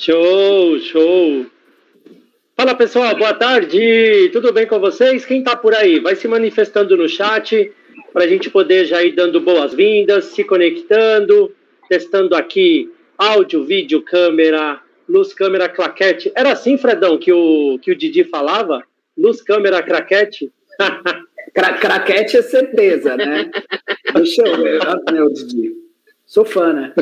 Show, show. Fala pessoal, boa tarde, tudo bem com vocês? Quem tá por aí? Vai se manifestando no chat para a gente poder já ir dando boas-vindas, se conectando, testando aqui áudio, vídeo, câmera, luz, câmera, claquete. Era assim, Fredão, que o Didi falava? Luz, câmera, claquete? Craquete é certeza, né? Deixa eu ver, meu Didi. Sou fã, né?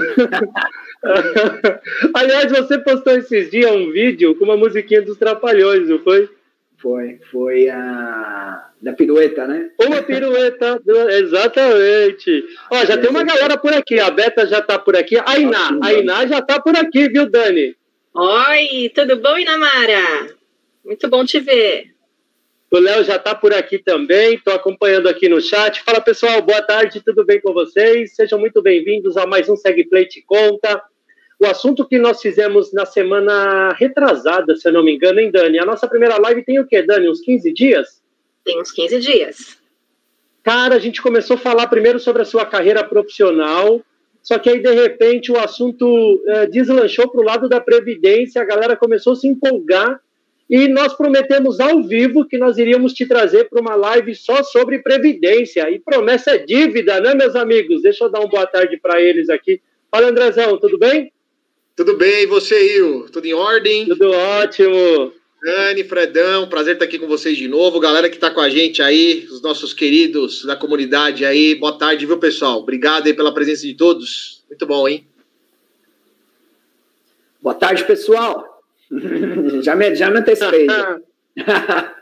Aliás, você postou esses dias um vídeo com uma musiquinha dos Trapalhões, não foi? Foi a da pirueta, né? Uma pirueta, exatamente. Ó, já tem uma galera por aqui, a Beta já tá por aqui, a Iná já tá por aqui, viu, Dani? Oi, tudo bom, Inamara? Muito bom te ver. O Léo já está por aqui também, estou acompanhando aqui no chat. Fala pessoal, boa tarde, tudo bem com vocês? Sejam muito bem-vindos a mais um Segue Play Te Conta. O assunto que nós fizemos na semana retrasada, se eu não me engano, hein, Dani? A nossa primeira live tem o quê, Dani? Uns 15 dias? Tem uns 15 dias. Cara, a gente começou a falar primeiro sobre a sua carreira profissional, só que aí, de repente, o assunto deslanchou para o lado da Previdência, a galera começou a se empolgar. E nós prometemos ao vivo que nós iríamos te trazer para uma live só sobre Previdência. E promessa é dívida, né, meus amigos? Deixa eu dar uma boa tarde para eles aqui. Fala, Andrezão, tudo bem? Tudo bem, e você, Rio? Tudo em ordem? Tudo ótimo. Dani, Fredão, prazer estar aqui com vocês de novo. Galera que está com a gente aí, os nossos queridos da comunidade aí. Boa tarde, viu, pessoal? Obrigado aí pela presença de todos. Muito bom, hein? Boa tarde, pessoal. Já me antecipei.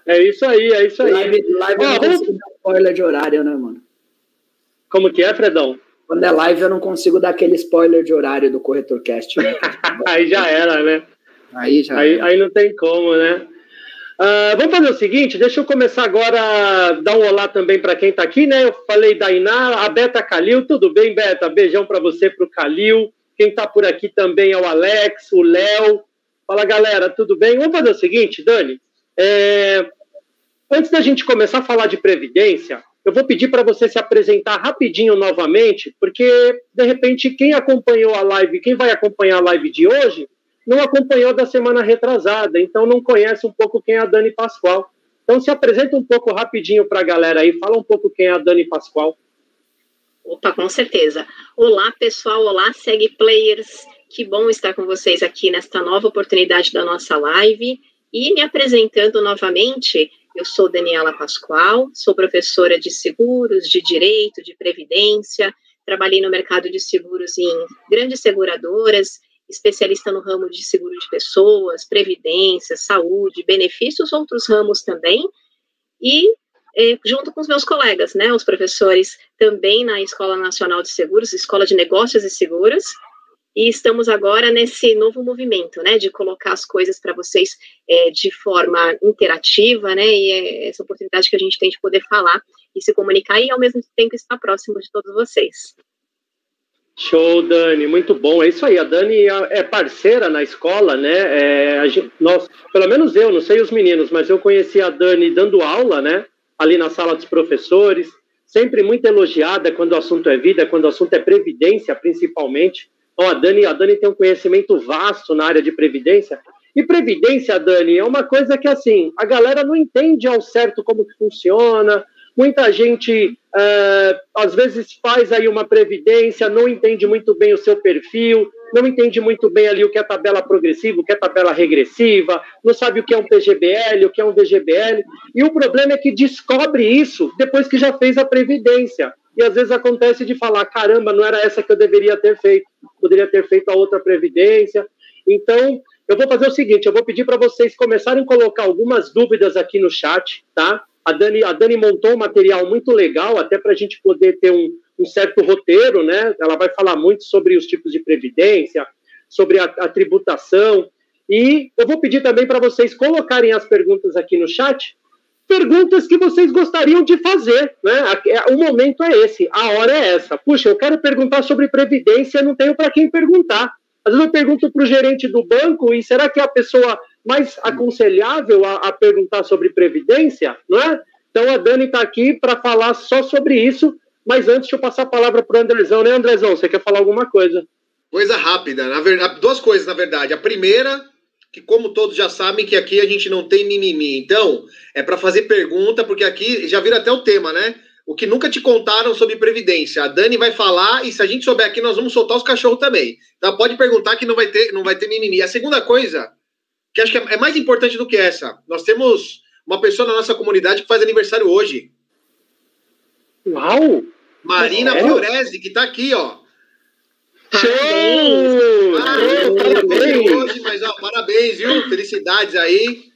É isso aí, é isso aí. Live eu não consigo dar spoiler de horário, né, mano? Como que é, Fredão? Quando é live eu não consigo dar aquele spoiler de horário do CorretorCast. Né? Aí já era, né? Aí não tem como, né? Vamos fazer o seguinte, deixa eu começar agora a dar um olá também para quem está aqui, né? Eu falei da Iná, a Beta Calil, tudo bem, Beta? Beijão para você, para o Calil. Quem está por aqui também é o Alex, o Léo. Fala, galera, tudo bem? Vamos fazer o seguinte, Dani. Antes da gente começar a falar de Previdência, eu vou pedir para você se apresentar rapidinho novamente, porque, de repente, quem acompanhou a live, quem vai acompanhar a live de hoje, não acompanhou da semana retrasada, então não conhece um pouco quem é a Dani Pascoal. Então, se apresenta um pouco rapidinho para a galera aí, fala um pouco quem é a Dani Pascoal. Opa, com certeza. Olá, pessoal, olá, Segue Players. Que bom estar com vocês aqui nesta nova oportunidade da nossa live. E me apresentando novamente, eu sou Daniela Pascoal, sou professora de seguros, de direito, de previdência, trabalhei no mercado de seguros em grandes seguradoras, especialista no ramo de seguro de pessoas, previdência, saúde, benefícios, outros ramos também, e junto com os meus colegas, né, os professores também na Escola Nacional de Seguros, Escola de Negócios e Seguros, e estamos agora nesse novo movimento, né, de colocar as coisas para vocês de forma interativa, né, e é essa oportunidade que a gente tem de poder falar e se comunicar e, ao mesmo tempo, estar próximo de todos vocês. Show, Dani, muito bom. É isso aí, a Dani é parceira na escola, né, nós, pelo menos eu, não sei os meninos, mas eu conheci a Dani dando aula, né, ali na sala dos professores, sempre muito elogiada quando o assunto é vida, quando o assunto é previdência, principalmente. Então, a Dani tem um conhecimento vasto na área de previdência. E previdência, Dani, é uma coisa que, assim, a galera não entende ao certo como que funciona. Muita gente, às vezes, faz aí uma previdência, não entende muito bem o seu perfil, não entende muito bem ali o que é tabela progressiva, o que é tabela regressiva, não sabe o que é um PGBL, o que é um VGBL. E o problema é que descobre isso depois que já fez a previdência. E às vezes acontece de falar, caramba, não era essa que eu deveria ter feito, poderia ter feito a outra previdência. Então, eu vou fazer o seguinte, eu vou pedir para vocês começarem a colocar algumas dúvidas aqui no chat, tá? A Dani montou um material muito legal, até para a gente poder ter um certo roteiro, né? Ela vai falar muito sobre os tipos de previdência, sobre a tributação, e eu vou pedir também para vocês colocarem as perguntas aqui no chat, perguntas que vocês gostariam de fazer, né? O momento é esse, a hora é essa. Puxa, eu quero perguntar sobre previdência, não tenho para quem perguntar. Às vezes eu pergunto para o gerente do banco, e será que é a pessoa mais aconselhável a perguntar sobre previdência, não é? Então a Dani está aqui para falar só sobre isso, mas antes deixa eu passar a palavra para o Andrezão, né, Andrezão? Você quer falar alguma coisa? Coisa rápida. Na verdade, 2 coisas, na verdade. A primeira, que como todos já sabem, que aqui a gente não tem mimimi. Então, é para fazer pergunta, porque aqui já vira até o tema, né? O que nunca te contaram sobre Previdência. A Dani vai falar, e se a gente souber aqui, nós vamos soltar os cachorros também. Então, pode perguntar que não vai ter mimimi. A segunda coisa, que acho que é mais importante do que essa, nós temos uma pessoa na nossa comunidade que faz aniversário hoje. Uau! Marina Fiorese, que tá aqui, ó. Parabéns! Hoje, mas ó, parabéns, viu? Felicidades aí.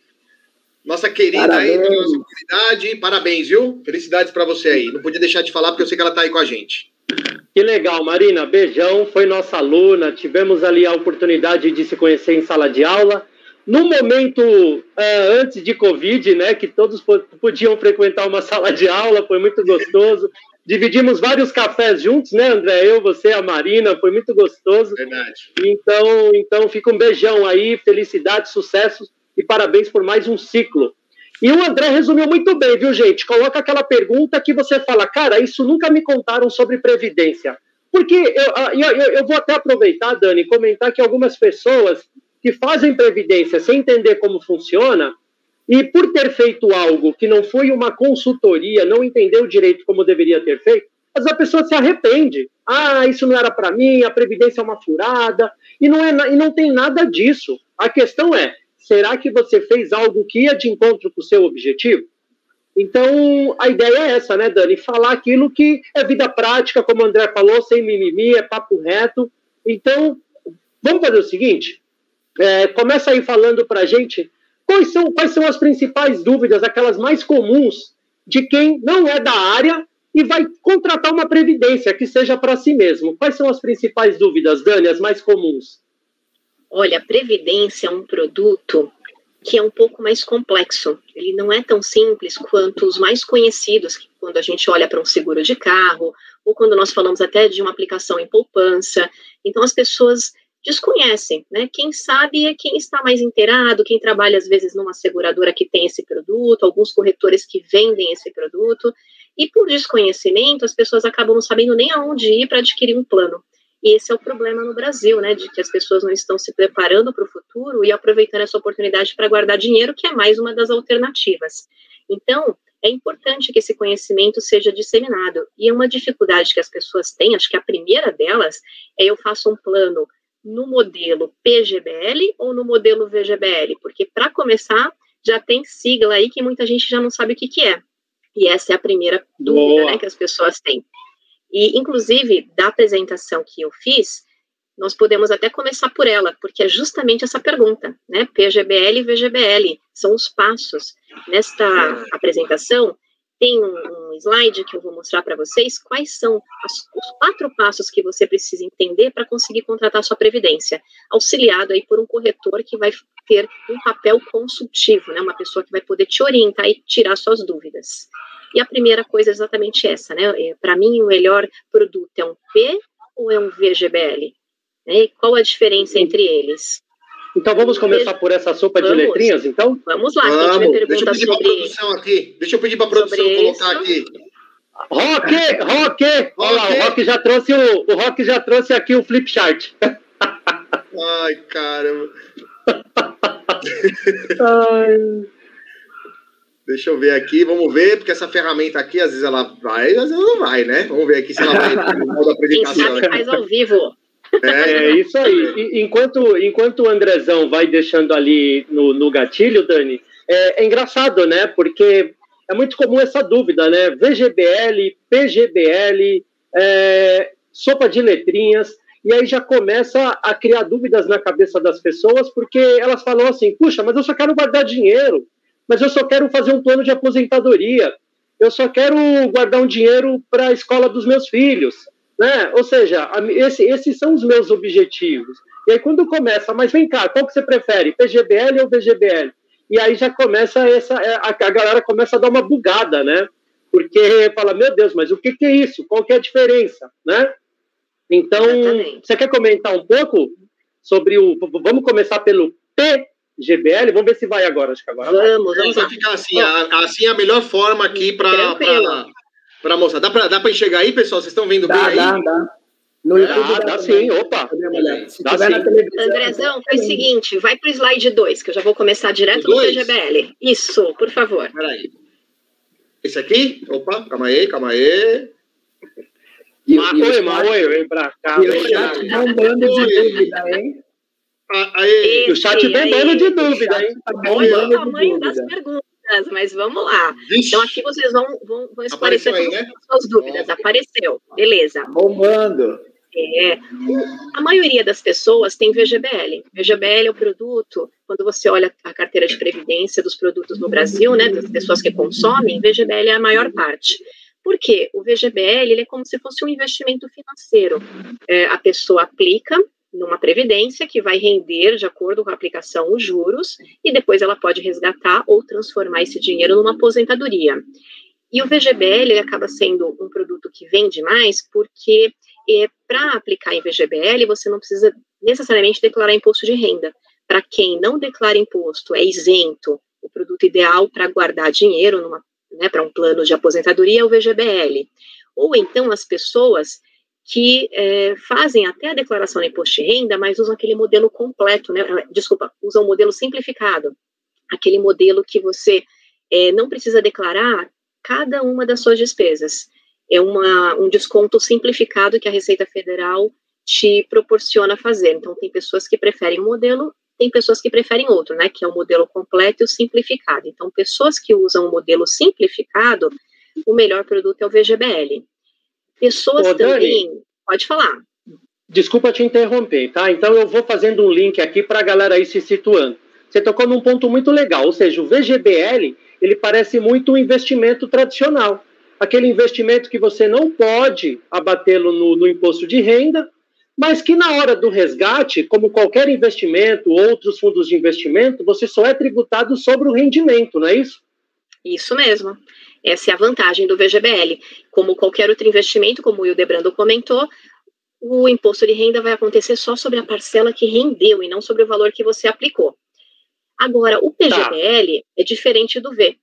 Nossa querida Parabéns. aí da nossa comunidade. Parabéns, viu? Felicidades pra você aí. Não podia deixar de falar porque eu sei que ela tá aí com a gente. Que legal, Marina. Beijão. Foi nossa aluna. Tivemos ali a oportunidade de se conhecer em sala de aula. No momento antes de Covid, né, que todos podiam frequentar uma sala de aula, foi muito gostoso. Dividimos vários cafés juntos, né, André? Eu, você, a Marina, foi muito gostoso. Verdade. Então fica um beijão aí, felicidade, sucesso e parabéns por mais um ciclo. E o André resumiu muito bem, viu, gente? Coloca aquela pergunta que você fala, cara, isso nunca me contaram sobre Previdência. Porque eu vou até aproveitar, Dani, e comentar que algumas pessoas que fazem Previdência sem entender como funciona, e por ter feito algo que não foi uma consultoria, não entendeu direito como deveria ter feito, mas a pessoa se arrepende. Ah, isso não era para mim, a Previdência é uma furada, e não tem nada disso. A questão é, será que você fez algo que ia de encontro com o seu objetivo? Então, a ideia é essa, né, Dani? Falar aquilo que é vida prática, como o André falou, sem mimimi, é papo reto. Então, vamos fazer o seguinte? Começa aí falando para a gente quais são as principais dúvidas, aquelas mais comuns de quem não é da área e vai contratar uma previdência que seja para si mesmo. Quais são as principais dúvidas, Dani, as mais comuns? Olha, a previdência é um produto que é um pouco mais complexo. Ele não é tão simples quanto os mais conhecidos, quando a gente olha para um seguro de carro, ou quando nós falamos até de uma aplicação em poupança. Então, as pessoas desconhecem, né? Quem sabe é quem está mais inteirado, quem trabalha às vezes numa seguradora que tem esse produto, alguns corretores que vendem esse produto, e por desconhecimento as pessoas acabam não sabendo nem aonde ir para adquirir um plano. E esse é o problema no Brasil, né, de que as pessoas não estão se preparando para o futuro e aproveitando essa oportunidade para guardar dinheiro, que é mais uma das alternativas. Então, é importante que esse conhecimento seja disseminado. E é uma dificuldade que as pessoas têm, acho que a primeira delas é eu faço um plano no modelo PGBL ou no modelo VGBL, porque para começar já tem sigla aí que muita gente já não sabe o que é. E essa é a primeira dúvida, né, que as pessoas têm. E, inclusive, da apresentação que eu fiz, nós podemos até começar por ela, porque é justamente essa pergunta, né? PGBL e VGBL são os passos. Nesta apresentação, tem um slide que eu vou mostrar para vocês quais são os 4 passos que você precisa entender para conseguir contratar sua previdência, auxiliado aí por um corretor que vai ter um papel consultivo, né? Uma pessoa que vai poder te orientar e tirar suas dúvidas. E a primeira coisa é exatamente essa, né? Para mim, o melhor produto é um P ou é um VGBL? Né? Qual a diferença entre eles? Então vamos começar por essa sopa de letrinhas, então? Vamos lá, quem tiver pergunta sobre... Deixa eu pedir para a produção colocar aqui. Rock! Olha lá, o Rock já trouxe aqui o flip chart. Ai, caramba. Deixa eu ver aqui, vamos ver, porque essa ferramenta aqui, às vezes ela vai, às vezes ela não vai, né? Vamos ver aqui se ela vai no modo da apresentação. Quem sabe faz ao vivo. É isso aí. Enquanto o Andrezão vai deixando ali no gatilho, Dani, é engraçado, né? Porque é muito comum essa dúvida, né? VGBL, PGBL, sopa de letrinhas, e aí já começa a criar dúvidas na cabeça das pessoas, porque elas falam assim, puxa, mas eu só quero guardar dinheiro, mas eu só quero fazer um plano de aposentadoria, eu só quero guardar um dinheiro para a escola dos meus filhos, né? Ou seja, esses são os meus objetivos. E aí quando começa, mas vem cá, qual que você prefere, PGBL ou VGBL? E aí já começa a galera começa a dar uma bugada, né? Porque fala, meu Deus, mas o que é isso? Qual que é a diferença, né? Então, você quer comentar um pouco sobre vamos começar pelo PGBL? Vamos ver se vai agora, acho que agora vamos vai ficar assim, assim é a melhor forma aqui para mostrar. Dá para enxergar aí, pessoal? Vocês estão vendo bem aí? Dá. No YouTube dá sim, opa. Se tiver na televisão. Andrezão, faz o seguinte, vai para o slide 2, que eu já vou começar direto do PGBL. Isso, por favor. Peraí. Esse aqui? Opa, calma aí. Oi, vem pra cá. E o chat bombando de dúvida, hein? O chat bombando de dúvida, hein? Olha o tamanho das perguntas, mas vamos lá. Vixe. Então aqui vocês vão esclarecer todas as suas dúvidas. Apareceu, beleza. Bombando. A maioria das pessoas tem VGBL. VGBL é o produto, quando você olha a carteira de previdência dos produtos no Brasil, né, das pessoas que consomem, VGBL é a maior parte. Por quê? O VGBL ele é como se fosse um investimento financeiro. A pessoa aplica numa previdência que vai render, de acordo com a aplicação, os juros, e depois ela pode resgatar ou transformar esse dinheiro numa aposentadoria. E o VGBL ele acaba sendo um produto que vende mais porque para aplicar em VGBL você não precisa necessariamente declarar imposto de renda. Para quem não declara imposto, é isento. O produto ideal para guardar dinheiro para um plano de aposentadoria é o VGBL. Ou então as pessoas que fazem até a declaração de imposto de renda, mas usam aquele modelo completo, usam o modelo simplificado, aquele modelo que você não precisa declarar cada uma das suas despesas. É um desconto simplificado que a Receita Federal te proporciona fazer. Então, tem pessoas que preferem um modelo, tem pessoas que preferem outro, né, que é o modelo completo e o simplificado. Então, pessoas que usam o modelo simplificado, o melhor produto é o VGBL. Pessoas também... Dani, pode falar. Desculpa te interromper, tá? Então, eu vou fazendo um link aqui para a galera aí se situando. Você tocou num ponto muito legal, ou seja, o VGBL, ele parece muito um investimento tradicional. Aquele investimento que você não pode abatê-lo no imposto de renda, mas que na hora do resgate, como qualquer investimento, outros fundos de investimento, você só é tributado sobre o rendimento, não é isso? Isso mesmo. Essa é a vantagem do VGBL. Como qualquer outro investimento, como o Hildebrando comentou, o imposto de renda vai acontecer só sobre a parcela que rendeu e não sobre o valor que você aplicou. Agora, o PGBL é diferente do V.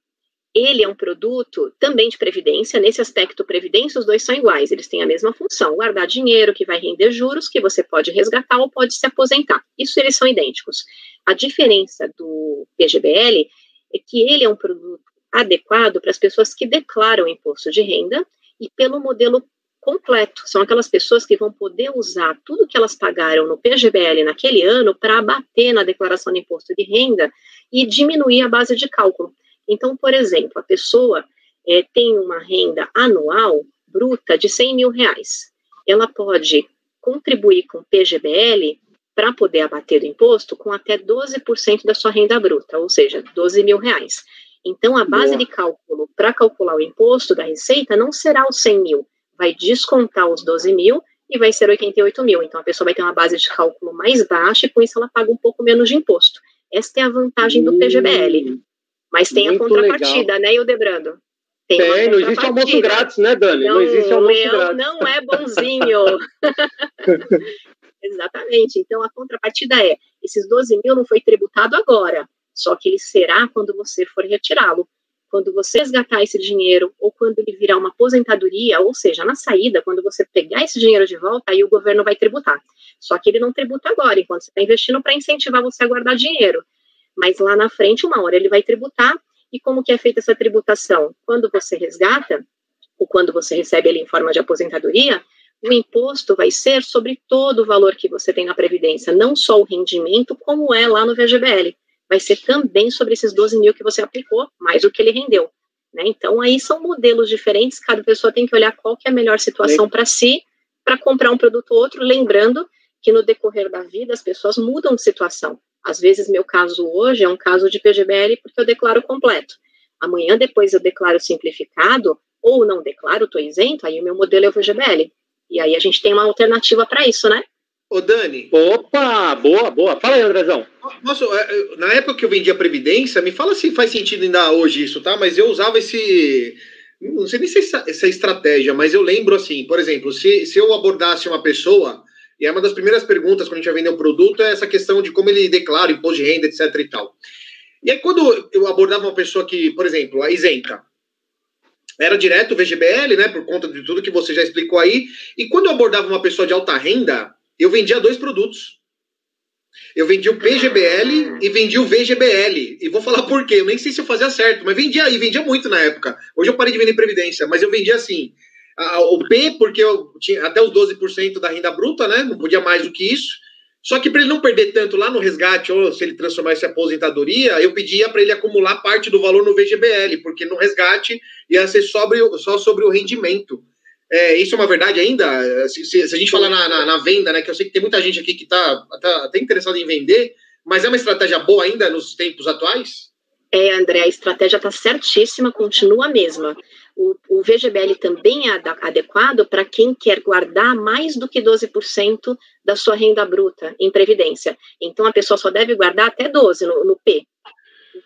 Ele é um produto também de previdência, nesse aspecto previdência os dois são iguais, eles têm a mesma função, guardar dinheiro que vai render juros, que você pode resgatar ou pode se aposentar, isso eles são idênticos. A diferença do PGBL é que ele é um produto adequado para as pessoas que declaram imposto de renda e pelo modelo completo, são aquelas pessoas que vão poder usar tudo que elas pagaram no PGBL naquele ano para abater na declaração de imposto de renda e diminuir a base de cálculo. Então, por exemplo, a pessoa tem uma renda anual bruta de R$100 mil. Ela pode contribuir com o PGBL para poder abater do imposto com até 12% da sua renda bruta, ou seja, R$12 mil. Então, a base de cálculo para calcular o imposto da Receita não será os 100 mil, vai descontar os 12 mil e vai ser 88 mil. Então, a pessoa vai ter uma base de cálculo mais baixa e com isso ela paga um pouco menos de imposto. Esta é a vantagem do PGBL. Mas tem muito a contrapartida, legal, né, Hildebrando? Tem, não existe almoço grátis, né, Dani? Não existe almoço grátis. Não é bonzinho. Exatamente. Então, a contrapartida é, esses 12 mil não foi tributado agora, só que ele será quando você for retirá-lo. Quando você resgatar esse dinheiro, ou quando ele virar uma aposentadoria, ou seja, na saída, quando você pegar esse dinheiro de volta, aí o governo vai tributar. Só que ele não tributa agora, enquanto você está investindo para incentivar você a guardar dinheiro. Mas lá na frente, uma hora ele vai tributar, e como que é feita essa tributação? Quando você resgata, ou quando você recebe ele em forma de aposentadoria, o imposto vai ser sobre todo o valor que você tem na Previdência, não só o rendimento, como é lá no VGBL. Vai ser também sobre esses 12 mil que você aplicou, mais o que ele rendeu. Né? Então, aí são modelos diferentes, cada pessoa tem que olhar qual que é a melhor situação para si, para comprar um produto ou outro, lembrando que no decorrer da vida as pessoas mudam de situação. Às vezes, meu caso hoje é um caso de PGBL porque eu declaro completo. Amanhã, depois eu declaro simplificado, ou não declaro, estou isento, aí o meu modelo é o VGBL. E aí a gente tem uma alternativa para isso, né? Ô, Dani. Opa, boa. Fala aí, Andrezão. Nossa, na época que eu vendia Previdência, me fala se faz sentido ainda hoje isso, tá? Mas eu usava esse... Não sei nem se essa estratégia, mas eu lembro assim, por exemplo, se eu abordasse uma pessoa... E é uma das primeiras perguntas quando a gente vai vender um produto é essa questão de como ele declara imposto de renda, etc e tal. E aí quando eu abordava uma pessoa que, por exemplo, a isenta, era direto o VGBL, né, por conta de tudo que você já explicou aí. E quando eu abordava uma pessoa de alta renda, eu vendia 2 produtos. Eu vendia o PGBL e vendia o VGBL. E vou falar por quê. Eu nem sei se eu fazia certo, mas vendia muito na época. Hoje eu parei de vender Previdência, mas eu vendia assim. O P, porque eu tinha até os 12% da renda bruta, né? Não podia mais do que isso. Só que para ele não perder tanto lá no resgate, ou se ele transformasse em aposentadoria, eu pedia para ele acumular parte do valor no VGBL, porque no resgate ia ser só sobre o rendimento. Isso é uma verdade ainda? Se a gente falar na venda, né, que eu sei que tem muita gente aqui que está até interessada em vender, mas é uma estratégia boa ainda nos tempos atuais? André, a estratégia está certíssima, continua a mesma. O VGBL também é adequado para quem quer guardar mais do que 12% da sua renda bruta em previdência. Então, a pessoa só deve guardar até 12% no P.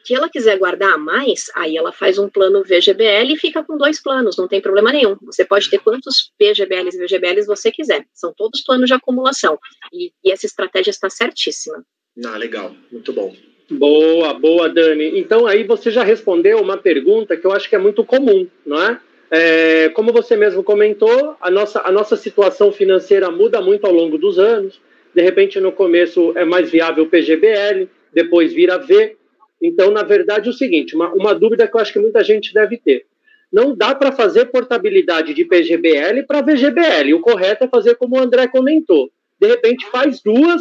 Se ela quiser guardar a mais, aí ela faz um plano VGBL e fica com 2 planos, não tem problema nenhum. Você pode ter quantos PGBLs e VGBLs você quiser. São todos planos de acumulação. E essa estratégia está certíssima. Legal, muito bom. Boa, Dani. Então, aí você já respondeu uma pergunta que eu acho que é muito comum, não é? Como você mesmo comentou, a nossa situação financeira muda muito ao longo dos anos. De repente, no começo é mais viável o PGBL, depois vira V. Então, na verdade, é o seguinte, uma dúvida que eu acho que muita gente deve ter. Não dá para fazer portabilidade de PGBL para VGBL. O correto é fazer como o André comentou. De repente, faz 2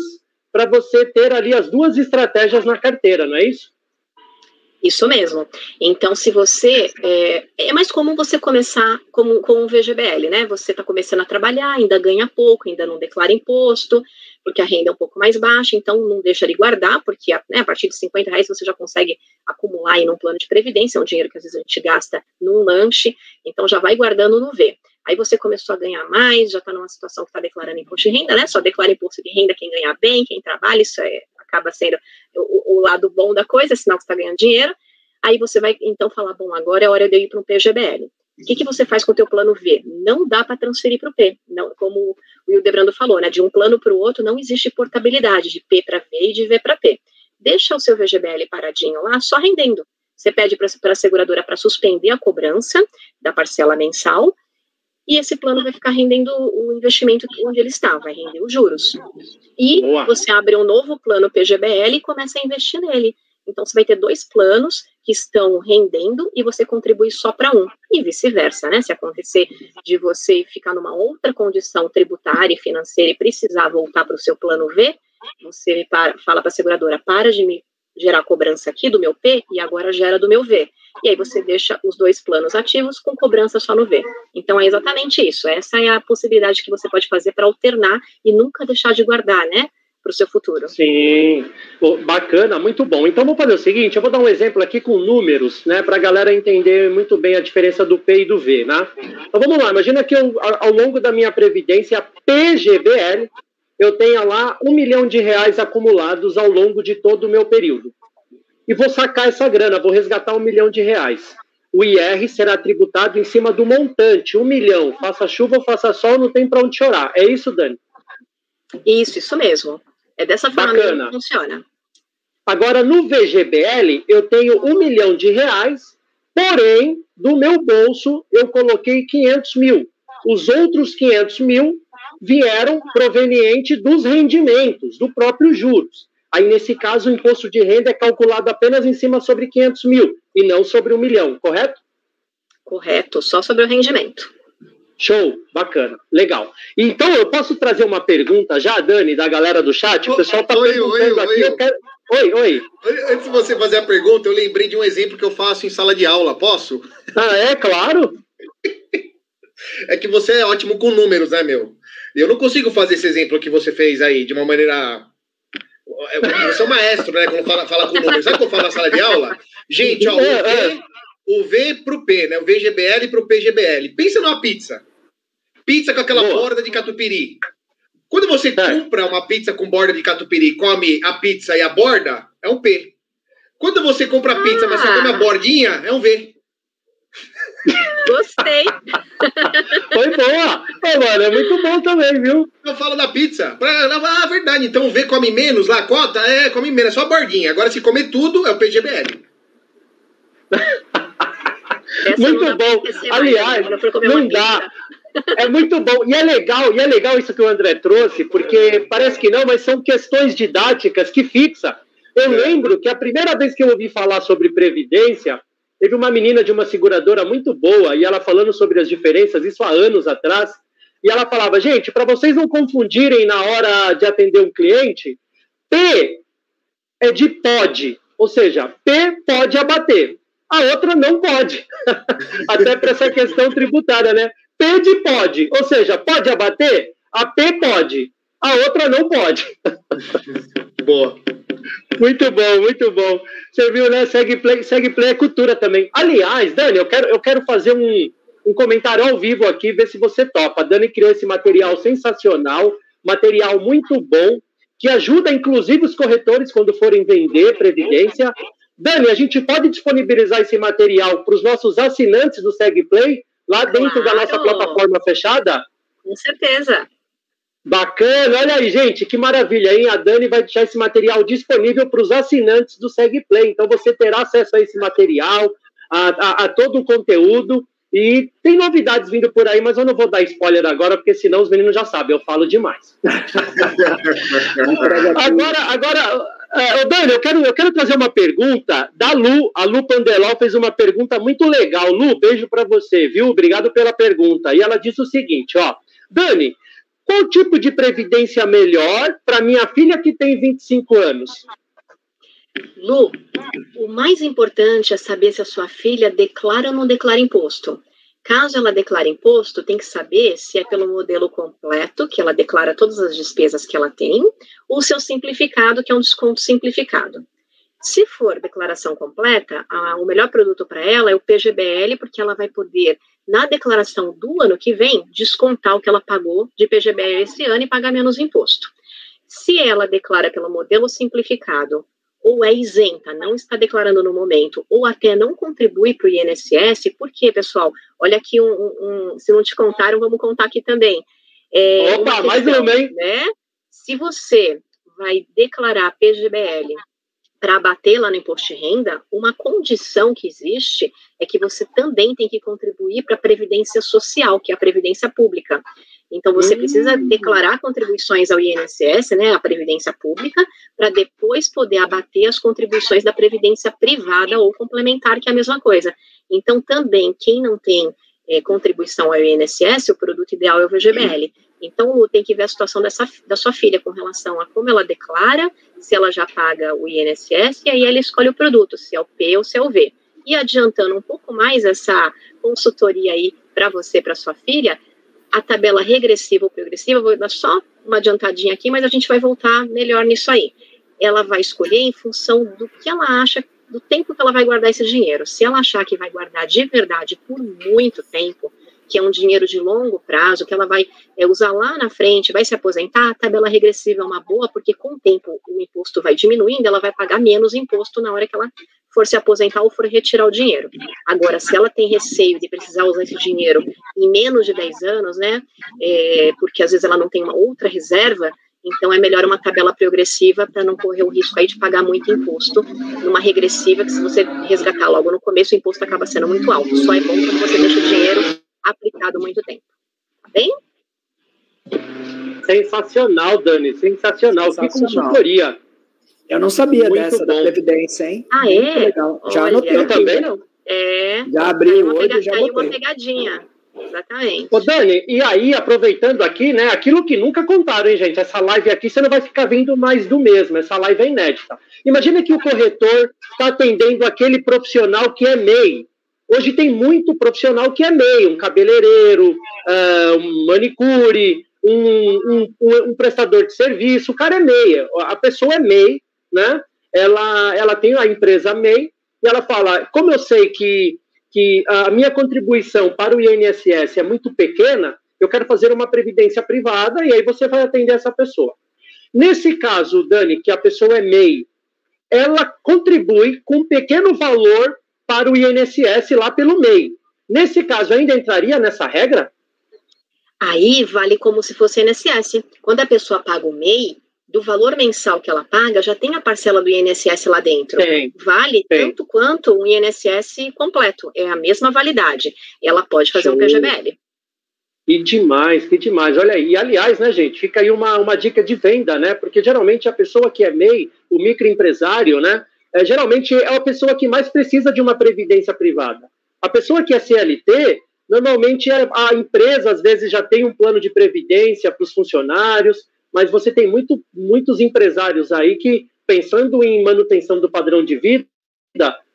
para você ter ali as 2 estratégias na carteira, não é isso? Isso mesmo. Então, se você... É mais comum você começar com o VGBL, né? Você está começando a trabalhar, ainda ganha pouco, ainda não declara imposto, porque a renda é um pouco mais baixa, então não deixa de guardar, porque a partir de R$50 você já consegue acumular aí num plano de previdência, é um dinheiro que às vezes a gente gasta num lanche, então já vai guardando no V. Aí você começou a ganhar mais, já está numa situação que está declarando imposto de renda, né? Só declara imposto de renda quem ganha bem, quem trabalha, isso acaba sendo o lado bom da coisa, sinal que você está ganhando dinheiro. Aí você vai, então, falar, bom, agora é hora de eu ir para um PGBL. O que você faz com o teu plano V? Não dá para transferir para o P. Não, como o Hildebrando falou, né? De um plano para o outro não existe portabilidade de P para V e de V para P. Deixa o seu VGBL paradinho lá, só rendendo. Você pede para a seguradora para suspender a cobrança da parcela mensal, e esse plano vai ficar rendendo o investimento onde ele está, vai render os juros. E você abre um novo plano PGBL e começa a investir nele. Então, você vai ter 2 planos que estão rendendo e você contribui só para um. E vice-versa, né? Se acontecer de você ficar numa outra condição tributária e financeira e precisar voltar para o seu plano V, você fala para a seguradora, para de me gerar cobrança aqui do meu P e agora gera do meu V. E aí você deixa os 2 planos ativos com cobrança só no V. Então é exatamente isso. Essa é a possibilidade que você pode fazer para alternar e nunca deixar de guardar, né? Para o seu futuro. Sim, bacana, muito bom. Então vou fazer o seguinte, eu vou dar um exemplo aqui com números, né? Para a galera entender muito bem a diferença do P e do V, né? Então vamos lá, imagina que ao longo da minha previdência PGBL, eu tenha lá R$1 milhão acumulados ao longo de todo o meu período. E vou sacar essa grana, vou resgatar R$1 milhão. O IR será tributado em cima do montante, 1 milhão. Faça chuva ou faça sol, não tem para onde chorar. É isso, Dani? Isso mesmo. É dessa forma que funciona. Agora, no VGBL, eu tenho R$1 milhão, porém, do meu bolso, eu coloquei 500 mil. Os outros 500 mil vieram proveniente dos rendimentos, do próprio juros. Aí, nesse caso, o imposto de renda é calculado apenas em cima sobre 500 mil e não sobre 1 milhão, correto? Correto, só sobre o rendimento. Show, bacana, legal. Então, eu posso trazer uma pergunta já, Dani, da galera do chat? O pessoal está perguntando aqui. Oi. Antes de você fazer a pergunta, eu lembrei de um exemplo que eu faço em sala de aula, posso? Claro. É que você é ótimo com números, né, meu? Eu não consigo fazer esse exemplo que você fez aí de uma maneira... Você é um maestro, né, quando fala com números. Sabe o que eu falo na sala de aula? Gente, ó, o V pro P, né? O VGBL pro PGBL. Pensa numa pizza. Pizza com aquela borda de catupiry. Quando você compra uma pizza com borda de catupiry e come a pizza e a borda, é um P. Quando você compra a pizza, mas só come a bordinha, é um V. Gostei. Foi boa. Mano, é muito bom também, viu? Eu falo da pizza. Verdade. Então o V come menos lá, a cota? Come menos, é só a bordinha. Agora, se comer tudo, é o PGBL. Muito bom. Aliás, não dá. É muito bom. E é legal isso que o André trouxe, porque parece que não, mas são questões didáticas que fixa. Eu lembro que a primeira vez que eu ouvi falar sobre previdência, teve uma menina de uma seguradora muito boa, e ela falando sobre as diferenças, isso há anos atrás, e ela falava, gente, para vocês não confundirem na hora de atender um cliente, P é de pode, ou seja, P pode abater, a outra não pode. Até para essa questão tributária, né? P de pode, ou seja, pode abater, a P pode, a outra não pode. Boa. Muito bom, muito bom. Você viu, né? Segue Play é cultura também. Aliás, Dani, eu quero fazer um comentário ao vivo aqui, ver se você topa. A Dani criou esse material sensacional, material muito bom, que ajuda, inclusive, os corretores quando forem vender previdência. Dani, a gente pode disponibilizar esse material para os nossos assinantes do SegPlay, lá dentro da nossa plataforma fechada? Com certeza. Bacana, olha aí, gente, que maravilha, hein? A Dani vai deixar esse material disponível para os assinantes do SegPlay, então você terá acesso a esse material, a todo o conteúdo, e tem novidades vindo por aí, mas eu não vou dar spoiler agora, porque senão os meninos já sabem, eu falo demais. Agora, Dani, eu quero trazer uma pergunta da Lu. A Lu Pandeló fez uma pergunta muito legal. Lu, beijo para você, viu? Obrigado pela pergunta. E ela disse o seguinte, ó, Dani, qual tipo de previdência melhor para minha filha que tem 25 anos? Lu, o mais importante é saber se a sua filha declara ou não declara imposto. Caso ela declare imposto, tem que saber se é pelo modelo completo, que ela declara todas as despesas que ela tem, ou se é o simplificado, que é um desconto simplificado. Se for declaração completa, o melhor produto para ela é o PGBL, porque ela vai poder, na declaração do ano que vem, descontar o que ela pagou de PGBL esse ano e pagar menos imposto. Se ela declara pelo modelo simplificado, ou é isenta, não está declarando no momento, ou até não contribui para o INSS, porque, pessoal, olha aqui, se não te contaram, vamos contar aqui também. Opa, mais uma, hein? Né? Se você vai declarar PGBL para abater lá no imposto de renda, uma condição que existe é que você também tem que contribuir para a Previdência Social, que é a Previdência Pública. Então, você precisa declarar contribuições ao INSS, né, a Previdência Pública, para depois poder abater as contribuições da Previdência Privada ou complementar, que é a mesma coisa. Então, também, quem não tem contribuição ao INSS, o produto ideal é o VGBL. Então, tem que ver a situação da sua filha com relação a como ela declara, se ela já paga o INSS, e aí ela escolhe o produto, se é o P ou se é o V. E adiantando um pouco mais essa consultoria aí para você, para sua filha, a tabela regressiva ou progressiva, vou dar só uma adiantadinha aqui, mas a gente vai voltar melhor nisso aí. Ela vai escolher em função do que ela acha, do tempo que ela vai guardar esse dinheiro. Se ela achar que vai guardar de verdade por muito tempo, que é um dinheiro de longo prazo, que ela vai usar lá na frente, vai se aposentar, a tabela regressiva é uma boa, porque com o tempo o imposto vai diminuindo, ela vai pagar menos imposto na hora que ela for se aposentar ou for retirar o dinheiro. Agora, se ela tem receio de precisar usar esse dinheiro em menos de 10 anos, né, porque às vezes ela não tem uma outra reserva, então é melhor uma tabela progressiva para não correr o risco aí de pagar muito imposto numa regressiva, que se você resgatar logo no começo, o imposto acaba sendo muito alto. Só é bom quando você deixa o dinheiro aplicado muito tempo. Tá bem? Sensacional, Dani, sensacional. Que consultoria. Eu não sabia muito dessa bom. Da Previdência, hein? Ah, é? Muito legal. Já Olha, anotei. Eu também não. Já abri o olho e já caiu botei. uma pegadinha. Exatamente. Ô, Dani, e aí, aproveitando aqui, né, aquilo que nunca contaram, hein, gente? Essa live aqui, você não vai ficar vendo mais do mesmo, essa live é inédita. Imagina que o corretor está atendendo aquele profissional que é MEI. Hoje tem muito profissional que é MEI, um cabeleireiro, um manicure, um prestador de serviço, o cara é MEI, a pessoa é MEI, né? Ela tem a empresa MEI, e ela fala, como eu sei que a minha contribuição para o INSS é muito pequena, eu quero fazer uma previdência privada, e aí você vai atender essa pessoa. Nesse caso, Dani, que a pessoa é MEI, ela contribui com um pequeno valor para o INSS lá pelo MEI. Nesse caso, ainda entraria nessa regra? Aí vale como se fosse INSS. Quando a pessoa paga o MEI, do valor mensal que ela paga, já tem a parcela do INSS lá dentro. Vale tem. Tanto quanto o INSS completo. É a mesma validade. Ela pode fazer um PGBL. Que demais, que demais. Olha aí, e aliás, né, gente, fica aí uma dica de venda, né? Porque geralmente a pessoa que é MEI, o microempresário, né? Geralmente é a pessoa que mais precisa de uma previdência privada. A pessoa que é CLT, normalmente a empresa, às vezes, já tem um plano de previdência para os funcionários, mas você tem muitos empresários aí que, pensando em manutenção do padrão de vida,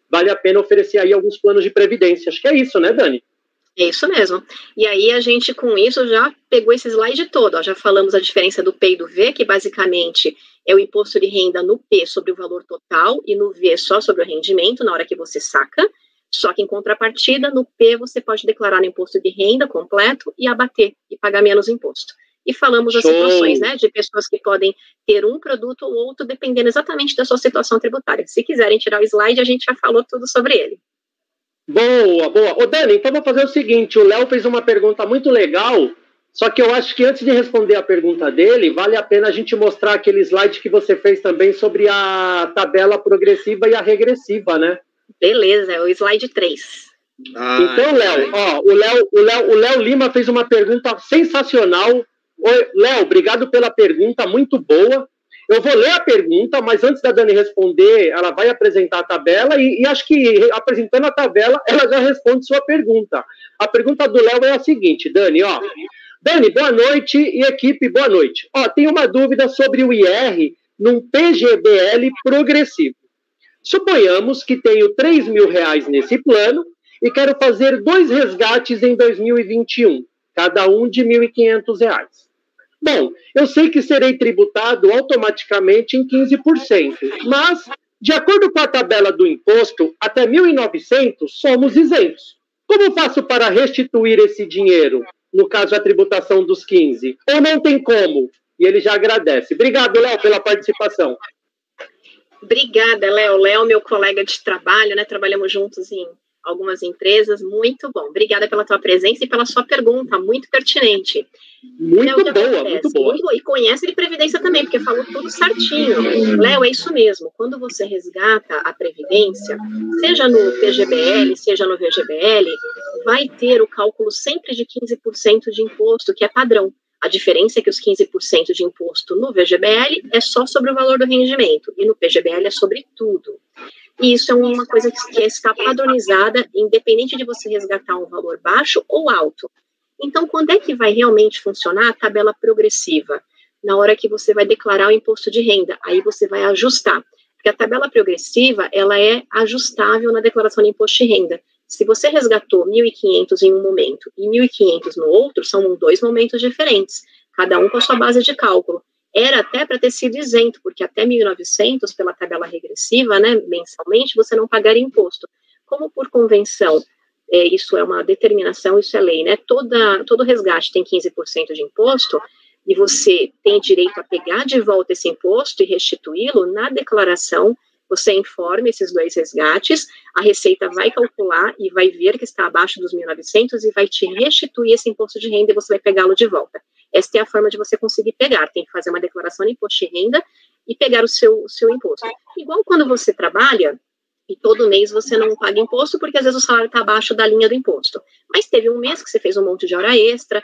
vale a pena oferecer aí alguns planos de previdência. Acho que é isso, né, Dani? É isso mesmo. E aí a gente, com isso, já pegou esse slide todo. Ó, já falamos a diferença do P e do V, que basicamente é o imposto de renda no P sobre o valor total e no V só sobre o rendimento, na hora que você saca. Só que, em contrapartida, no P você pode declarar no imposto de renda completo e abater e pagar menos imposto. E falamos as situações, né, de pessoas que podem ter um produto ou outro, dependendo exatamente da sua situação tributária. Se quiserem tirar o slide, a gente já falou tudo sobre ele. Boa, boa. Ô, Dani, então vou fazer o seguinte, o Léo fez uma pergunta muito legal, só que eu acho que antes de responder a pergunta dele, vale a pena a gente mostrar aquele slide que você fez também sobre a tabela progressiva e a regressiva, né? Beleza, é o slide 3. Então, Léo, ó, o Léo Lima fez uma pergunta sensacional. Oi, Léo, obrigado pela pergunta, muito boa. Eu vou ler a pergunta, mas antes da Dani responder, ela vai apresentar a tabela e acho que apresentando a tabela, ela já responde sua pergunta. A pergunta do Léo é a seguinte, Dani, ó. Dani, boa noite e equipe, boa noite. Ó, tem uma dúvida sobre o IR num PGBL progressivo. Suponhamos que tenho R$3.000 nesse plano e quero fazer 2 resgates em 2021, cada um de R$1.500. Bom, eu sei que serei tributado automaticamente em 15%, mas, de acordo com a tabela do imposto, até 1.900 somos isentos. Como faço para restituir esse dinheiro, no caso a tributação dos 15%? Ou não tem como? E ele já agradece. Obrigado, Léo, pela participação. Obrigada, Léo. Léo, meu colega de trabalho, né? Trabalhamos juntos em algumas empresas. Muito bom. Obrigada pela tua presença e pela sua pergunta, muito pertinente. Muito boa, muito boa. E conhece de Previdência também, porque falou tudo certinho. Léo, é isso mesmo. Quando você resgata a Previdência, seja no PGBL, seja no VGBL, vai ter o cálculo sempre de 15% de imposto, que é padrão. A diferença é que os 15% de imposto no VGBL é só sobre o valor do rendimento, e no PGBL é sobre tudo. E isso é uma coisa que está padronizada, independente de você resgatar um valor baixo ou alto. Então, quando é que vai realmente funcionar a tabela progressiva? Na hora que você vai declarar o imposto de renda, aí você vai ajustar. Porque a tabela progressiva, ela é ajustável na declaração de imposto de renda. Se você resgatou 1.500 em um momento e 1.500 no outro, são 2 momentos diferentes, cada um com a sua base de cálculo. Era até para ter sido isento, porque até 1.900, pela tabela regressiva, né, mensalmente, você não pagaria imposto. Como por convenção, isso é uma determinação, isso é lei, né? Todo resgate tem 15% de imposto, e você tem direito a pegar de volta esse imposto e restituí-lo na declaração. Você informa esses 2 resgates, a Receita vai calcular e vai ver que está abaixo dos 1.900 e vai te restituir esse imposto de renda e você vai pegá-lo de volta. Esta é a forma de você conseguir pegar, tem que fazer uma declaração de imposto de renda e pegar o seu imposto. Igual quando você trabalha e todo mês você não paga imposto porque às vezes o salário está abaixo da linha do imposto. Mas teve um mês que você fez um monte de hora extra,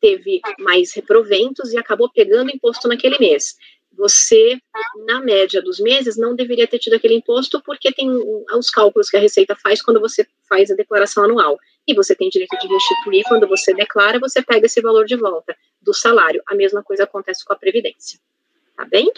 teve mais reproventos e acabou pegando imposto naquele mês. Você, na média dos meses, não deveria ter tido aquele imposto porque tem os cálculos que a Receita faz quando você faz a declaração anual. E você tem direito de restituir, quando você declara, você pega esse valor de volta do salário. A mesma coisa acontece com a Previdência. Tá bem?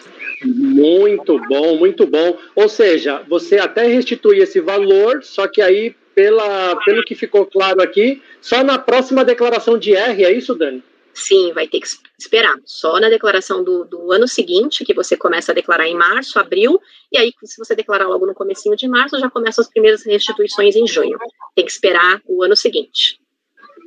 Muito bom, muito bom. Ou seja, você até restitui esse valor, só que aí, pelo que ficou claro aqui, só na próxima declaração de R, é isso, Dani? Sim, vai ter que esperar. Só na declaração do ano seguinte, que você começa a declarar em março, abril, e aí, se você declarar logo no comecinho de março, já começam as primeiras restituições em junho. Tem que esperar o ano seguinte.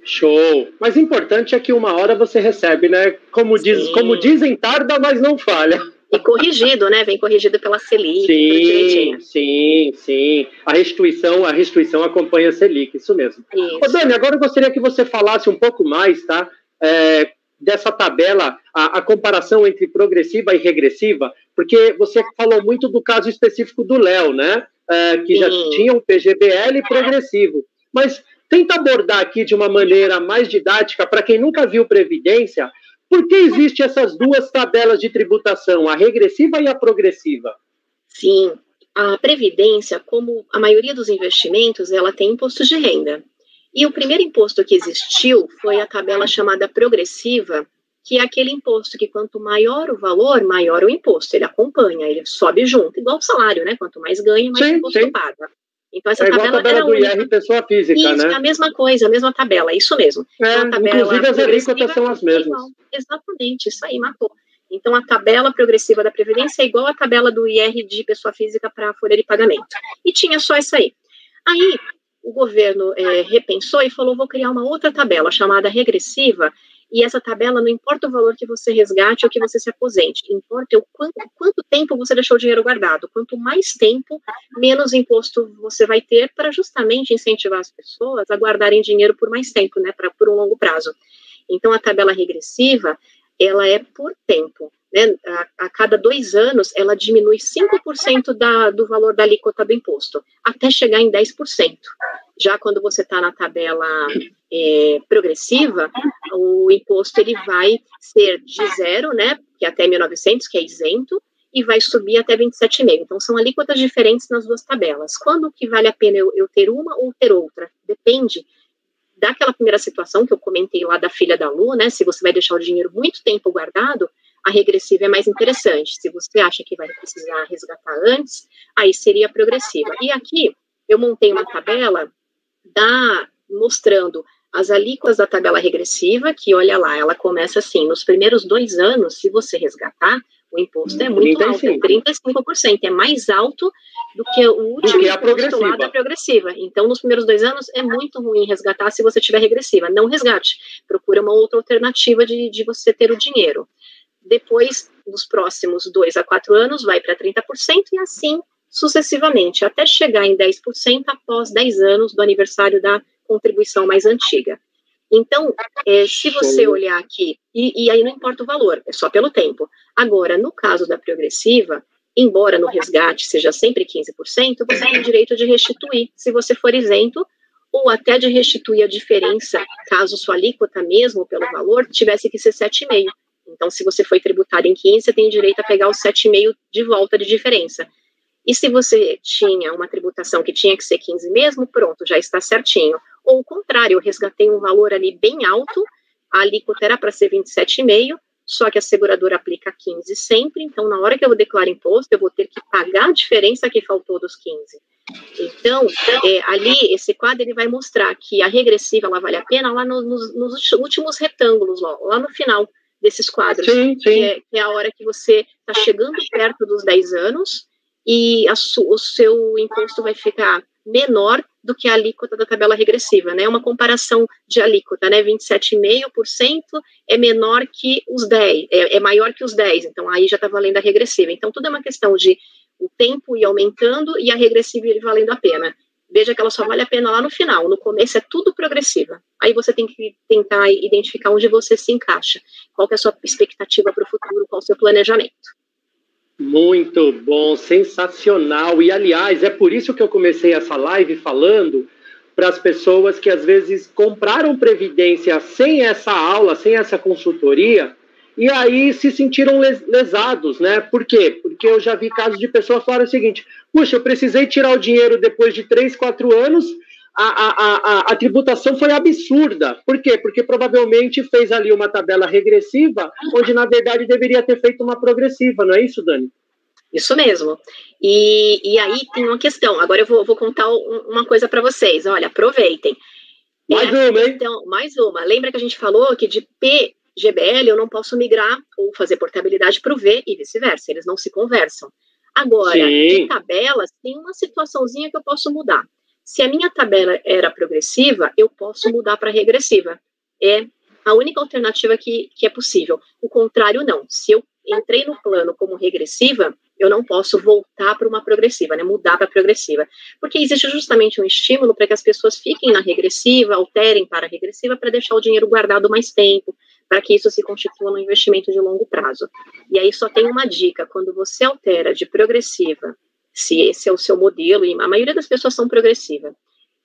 Show! Mas o importante é que uma hora você recebe, né? Como dizem, tarda, mas não falha. E corrigido, né? Vem corrigido pela Selic. Sim. A restituição acompanha a Selic, isso mesmo. Isso. Ô, Dani, agora eu gostaria que você falasse um pouco mais, tá? dessa tabela, a comparação entre progressiva e regressiva? Porque você falou muito do caso específico do Léo, né? Que já tinha um PGBL progressivo. Mas tenta abordar aqui de uma maneira mais didática, para quem nunca viu Previdência, por que existem essas duas tabelas de tributação, a regressiva e a progressiva? Sim, a Previdência, como a maioria dos investimentos, ela tem imposto de renda. E o primeiro imposto que existiu foi a tabela chamada progressiva, que é aquele imposto que quanto maior o valor, maior o imposto. Ele acompanha, ele sobe junto, igual o salário, né? Quanto mais ganha, mais imposto paga. Então, essa igual a tabela do IR pessoa física, isso, né? É a mesma coisa, a mesma tabela, isso mesmo. Então, inclusive as alíquotas são as mesmas. Exatamente, isso aí, matou. Então, a tabela progressiva da Previdência é igual à tabela do IR de pessoa física para a folha de pagamento. E tinha só isso aí. Aí, o governo repensou e falou, vou criar uma outra tabela chamada regressiva, e essa tabela não importa o valor que você resgate ou que você se aposente, importa quanto tempo você deixou o dinheiro guardado. Quanto mais tempo, menos imposto você vai ter para justamente incentivar as pessoas a guardarem dinheiro por mais tempo, né, por um longo prazo. Então, a tabela regressiva, ela é por tempo, né? A cada 2 anos, ela diminui 5% do valor da alíquota do imposto, até chegar em 10%. Já quando você está na tabela progressiva, o imposto ele vai ser de 0, né, que é até 1.900, que é isento, e vai subir até 27,5%. Então, são alíquotas diferentes nas duas tabelas. Quando que vale a pena eu ter uma ou ter outra? Depende daquela primeira situação que eu comentei lá da filha da Lu, né, se você vai deixar o dinheiro muito tempo guardado, a regressiva é mais interessante. Se você acha que vai precisar resgatar antes, aí seria a progressiva. E aqui, eu montei uma tabela mostrando as alíquotas da tabela regressiva, que olha lá, ela começa assim, nos primeiros 2 anos, se você resgatar, o imposto é muito 35. Alto, é 35%, é mais alto do que o último imposto lá da progressiva. Então, nos primeiros 2 anos, é muito ruim resgatar se você tiver regressiva. Não resgate, procura uma outra alternativa de você ter o dinheiro. Depois, nos próximos 2 a 4 anos, vai para 30% e assim sucessivamente, até chegar em 10% após 10 anos do aniversário da contribuição mais antiga. Então, se você olhar aqui, e aí não importa o valor, é só pelo tempo. Agora, no caso da progressiva, embora no resgate seja sempre 15%, você tem direito de restituir, se você for isento, ou até de restituir a diferença, caso sua alíquota mesmo pelo valor tivesse que ser 7,5%. Então, se você foi tributado em 15%, você tem direito a pegar os 7,5% de volta de diferença. E se você tinha uma tributação que tinha que ser 15 mesmo, pronto, já está certinho. Ou o contrário, eu resgatei um valor ali bem alto, a alíquota era para ser 27,5, só que a seguradora aplica 15 sempre, então na hora que eu declaro imposto, eu vou ter que pagar a diferença que faltou dos 15. Então, ali, esse quadro, ele vai mostrar que a regressiva, ela vale a pena lá nos últimos retângulos, lá no final desses quadros, sim. Que é a hora que você está chegando perto dos 10 anos, e o seu imposto vai ficar menor do que a alíquota da tabela regressiva, né? Uma comparação de alíquota, né? 27,5% é menor que os 10, é maior que os 10, então aí já está valendo a regressiva. Então, tudo é uma questão de o tempo ir aumentando e a regressiva ir valendo a pena. Veja que ela só vale a pena lá no final, no começo é tudo progressiva. Aí você tem que tentar identificar onde você se encaixa, qual que é a sua expectativa para o futuro, qual é o seu planejamento. Muito bom, sensacional. E, aliás, é por isso que eu comecei essa live falando para as pessoas que, às vezes, compraram Previdência sem essa aula, sem essa consultoria, e aí se sentiram lesados, né? Por quê? Porque eu já vi casos de pessoas falarem o seguinte, puxa, eu precisei tirar o dinheiro depois de 3, 4 anos, a tributação foi absurda. Por quê? Porque provavelmente fez ali uma tabela regressiva, onde na verdade deveria ter feito uma progressiva, não é isso, Dani? Isso mesmo. E aí tem uma questão. Agora eu vou contar uma coisa para vocês. Olha, aproveitem. Mais uma, hein? Então, mais uma. Lembra que a gente falou que de PGBL eu não posso migrar ou fazer portabilidade para o V e vice-versa. Eles não se conversam. Agora, de tabelas, tem uma situaçãozinha que eu posso mudar. Se a minha tabela era progressiva, eu posso mudar para regressiva. É a única alternativa que é possível. O contrário, não. Se eu entrei no plano como regressiva, eu não posso voltar para uma progressiva, né? Mudar para progressiva. Porque existe justamente um estímulo para que as pessoas fiquem na regressiva, alterem para a regressiva, para deixar o dinheiro guardado mais tempo, para que isso se constitua num investimento de longo prazo. E aí só tem uma dica, quando você altera de progressiva, se esse é o seu modelo, e a maioria das pessoas são progressiva,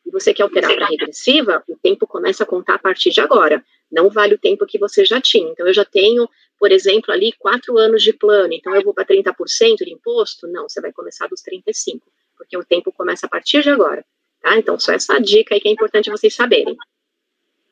e você quer alterar para regressiva, o tempo começa a contar a partir de agora, não vale o tempo que você já tinha. Então eu já tenho, por exemplo, ali 4 anos de plano, então eu vou para 30% de imposto? Não, você vai começar dos 35%, porque o tempo começa a partir de agora, tá? Então só essa dica aí que é importante vocês saberem.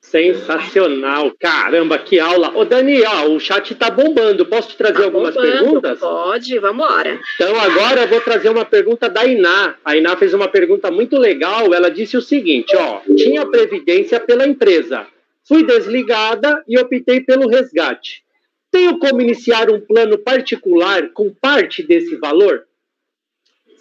Sensacional, caramba, que aula. Ô Dani, ó, o chat tá bombando, posso te trazer algumas perguntas? Pode, vamos embora. Então agora eu vou trazer uma pergunta da Iná. A Iná fez uma pergunta muito legal, ela disse o seguinte, ó, tinha previdência pela empresa, fui desligada e optei pelo resgate. Tenho como iniciar um plano particular com parte desse valor?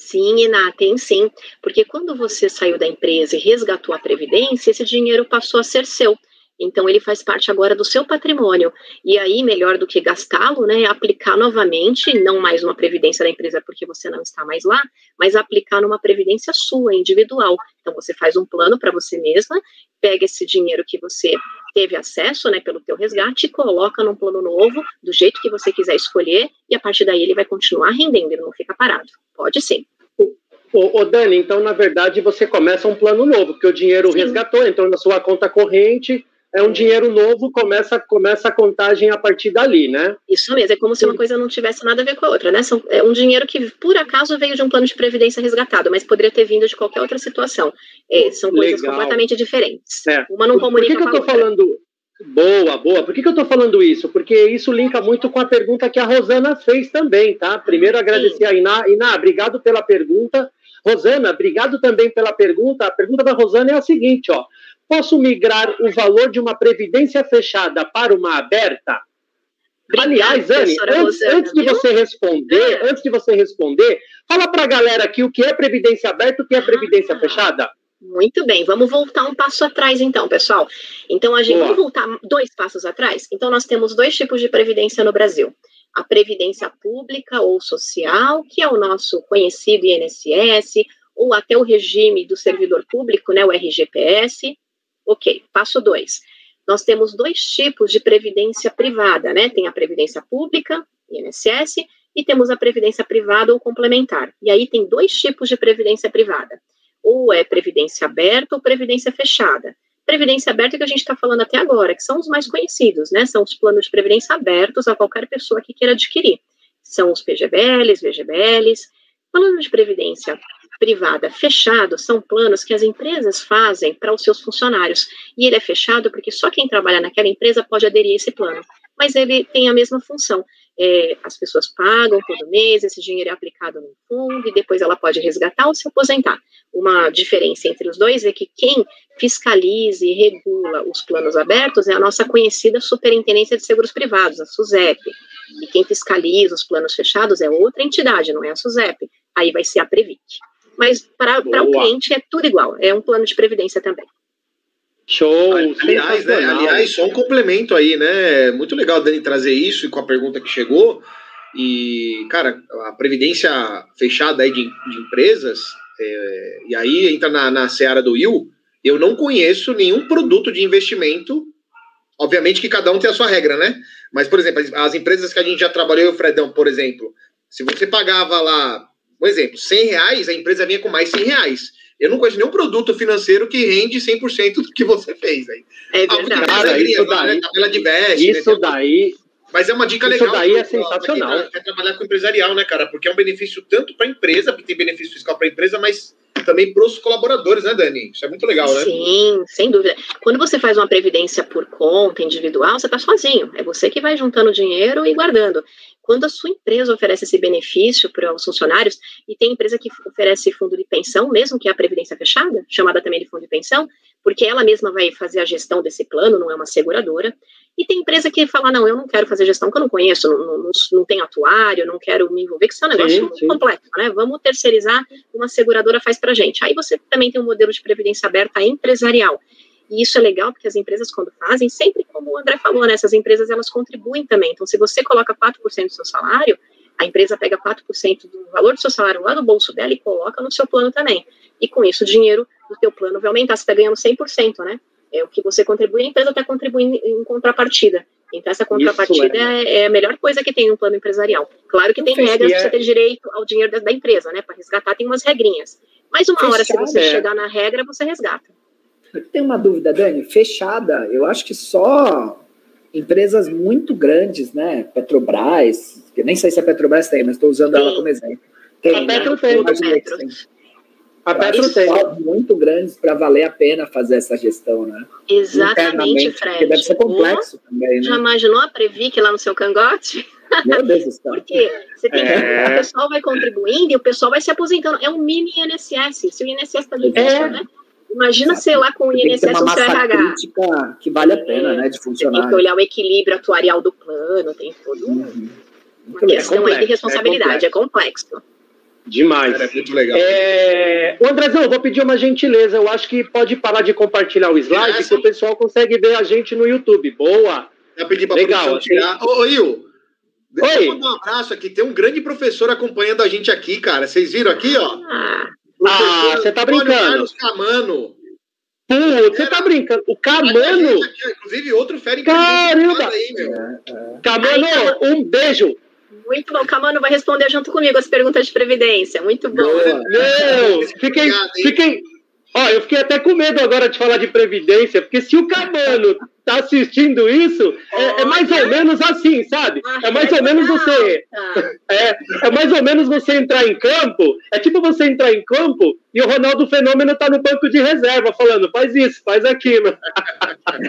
Sim, Iná, tem sim, porque quando você saiu da empresa e resgatou a previdência, esse dinheiro passou a ser seu. Então, ele faz parte agora do seu patrimônio. E aí, melhor do que gastá-lo, né, é aplicar novamente, não mais numa previdência da empresa porque você não está mais lá, mas aplicar numa previdência sua, individual. Então, você faz um plano para você mesma, pega esse dinheiro que você teve acesso, né, pelo teu resgate, e coloca num plano novo, do jeito que você quiser escolher, e a partir daí ele vai continuar rendendo, ele não fica parado. Pode sim. Ô Dani, então, na verdade, você começa um plano novo, porque o dinheiro resgatou, então na sua conta corrente é um dinheiro novo, começa a contagem a partir dali, né? Isso mesmo, é como se uma coisa não tivesse nada a ver com a outra, né? É um dinheiro que, por acaso, veio de um plano de previdência resgatado, mas poderia ter vindo de qualquer outra situação. São coisas completamente diferentes. Uma não comunica com a outra. Boa. Por que eu tô falando isso? Porque isso linka muito com a pergunta que a Rosana fez também, tá? Primeiro, agradecer a Iná. Iná, obrigado pela pergunta. Rosana, obrigado também pela pergunta. A pergunta da Rosana é a seguinte, ó. Posso migrar o valor de uma previdência fechada para uma aberta? Obrigada, aliás, Anne, antes de você responder, fala para a galera aqui o que é previdência aberta e o que é previdência fechada. Muito bem, vamos voltar um passo atrás então, pessoal. Então, vamos voltar 2 passos atrás? Então, nós temos 2 tipos de previdência no Brasil. A previdência pública ou social, que é o nosso conhecido INSS, ou até o regime do servidor público, né, o RGPS. Ok, passo 2. Nós temos 2 tipos de previdência privada, né? Tem a previdência pública, INSS, e temos a previdência privada ou complementar. E aí tem 2 tipos de previdência privada. Ou é previdência aberta ou previdência fechada. Previdência aberta que a gente está falando até agora, que são os mais conhecidos, né? São os planos de previdência abertos a qualquer pessoa que queira adquirir. São os PGBLs, VGBLs. Planos de previdência privada fechado são planos que as empresas fazem para os seus funcionários. E ele é fechado porque só quem trabalha naquela empresa pode aderir a esse plano. Mas ele tem a mesma função. As pessoas pagam todo mês, esse dinheiro é aplicado no fundo e depois ela pode resgatar ou se aposentar. Uma diferença entre os dois é que quem fiscaliza e regula os planos abertos é a nossa conhecida Superintendência de Seguros Privados, a SUSEP. E quem fiscaliza os planos fechados é outra entidade, não é a SUSEP. Aí vai ser a Previc. Mas para o cliente é tudo igual, é um plano de previdência também. Show! Aliás, só um complemento aí, né? Muito legal a Dani trazer isso e com a pergunta que chegou. E, cara, a previdência fechada aí de empresas, e aí entra na seara do Will, eu não conheço nenhum produto de investimento, obviamente que cada um tem a sua regra, né? Mas, por exemplo, as empresas que a gente já trabalhou, eu e o Fredão, por exemplo, se você pagava lá, por exemplo, R$100, a empresa vinha com mais R$100. Eu não conheço nenhum produto financeiro que rende 100% do que você fez. Aí. É verdade. Cara, isso daí, né? Tabela de Best, isso daí... Mas é uma dica legal. Isso daí é sensacional. Pra quem quer trabalhar com empresarial, né, cara? Porque é um benefício tanto para a empresa, porque tem benefício fiscal para a empresa, mas também para os colaboradores, né, Dani? Isso é muito legal, né? Sim, sem dúvida. Quando você faz uma previdência por conta individual, você está sozinho. É você que vai juntando dinheiro e guardando. Quando a sua empresa oferece esse benefício para os funcionários, e tem empresa que oferece fundo de pensão, mesmo que é a previdência fechada, chamada também de fundo de pensão, porque ela mesma vai fazer a gestão desse plano, não é uma seguradora. E tem empresa que fala, não, eu não quero fazer gestão, que eu não conheço, não tenho atuário, não quero me envolver, que isso é um negócio completo, né? Vamos terceirizar, uma seguradora faz pra gente. Aí você também tem um modelo de previdência aberta empresarial. E isso é legal, porque as empresas, quando fazem, sempre como o André falou, né, essas empresas, elas contribuem também. Então, se você coloca 4% do seu salário, a empresa pega 4% do valor do seu salário lá do bolso dela e coloca no seu plano também. E com isso, o dinheiro do teu plano vai aumentar. Você está ganhando 100%, né? É o que você contribui, a empresa está contribuindo em contrapartida. Então, essa contrapartida é a melhor coisa que tem no plano empresarial. Claro que tem regras para você ter direito ao dinheiro da empresa, né? Para resgatar tem umas regrinhas. Mas uma hora, se você chegar na regra, você resgata. Tem uma dúvida, Dani. Fechada, eu acho que só empresas muito grandes, né? Petrobras, que nem sei se a Petrobras tem, mas estou usando ela como exemplo. A Petro tem. A Petro tem. Muito grandes para valer a pena fazer essa gestão, né? Exatamente, Fred. Porque deve ser complexo também, né? Já imaginou a Previc lá no seu cangote? Meu Deus do céu. Porque você tem que, o pessoal vai contribuindo e o pessoal vai se aposentando. É um mini INSS. Se o INSS está difícil, né? Imagina, sei lá, com o INSS no seu RH. Crítica que vale a pena, né, de funcionar. Tem que olhar o equilíbrio atuarial do plano, tem todo uma questão aí de responsabilidade. É complexo. Demais. É muito legal. O Andrezão, eu vou pedir uma gentileza. Eu acho que pode parar de compartilhar o slide, que o pessoal consegue ver a gente no YouTube. Boa. Eu pedi para a produção tirar. Ô, Il, deixa eu mandar um abraço aqui. Tem um grande professor acompanhando a gente aqui, cara. Vocês viram aqui, ó? Você tá brincando. Carlos Camano. Você tá brincando. O Camano. Aqui, inclusive, outro fera Caramba! Aí, meu. Camano, um beijo. Muito bom. Camano vai responder junto comigo as perguntas de previdência. Muito bom. Meu, fiquei. Eu fiquei até com medo agora de falar de previdência, porque se o Camano tá assistindo isso, é mais ou menos assim, sabe? É mais ou menos você. É mais ou menos você entrar em campo. É tipo você entrar em campo e o Ronaldo Fenômeno tá no banco de reserva, falando, faz isso, faz aquilo.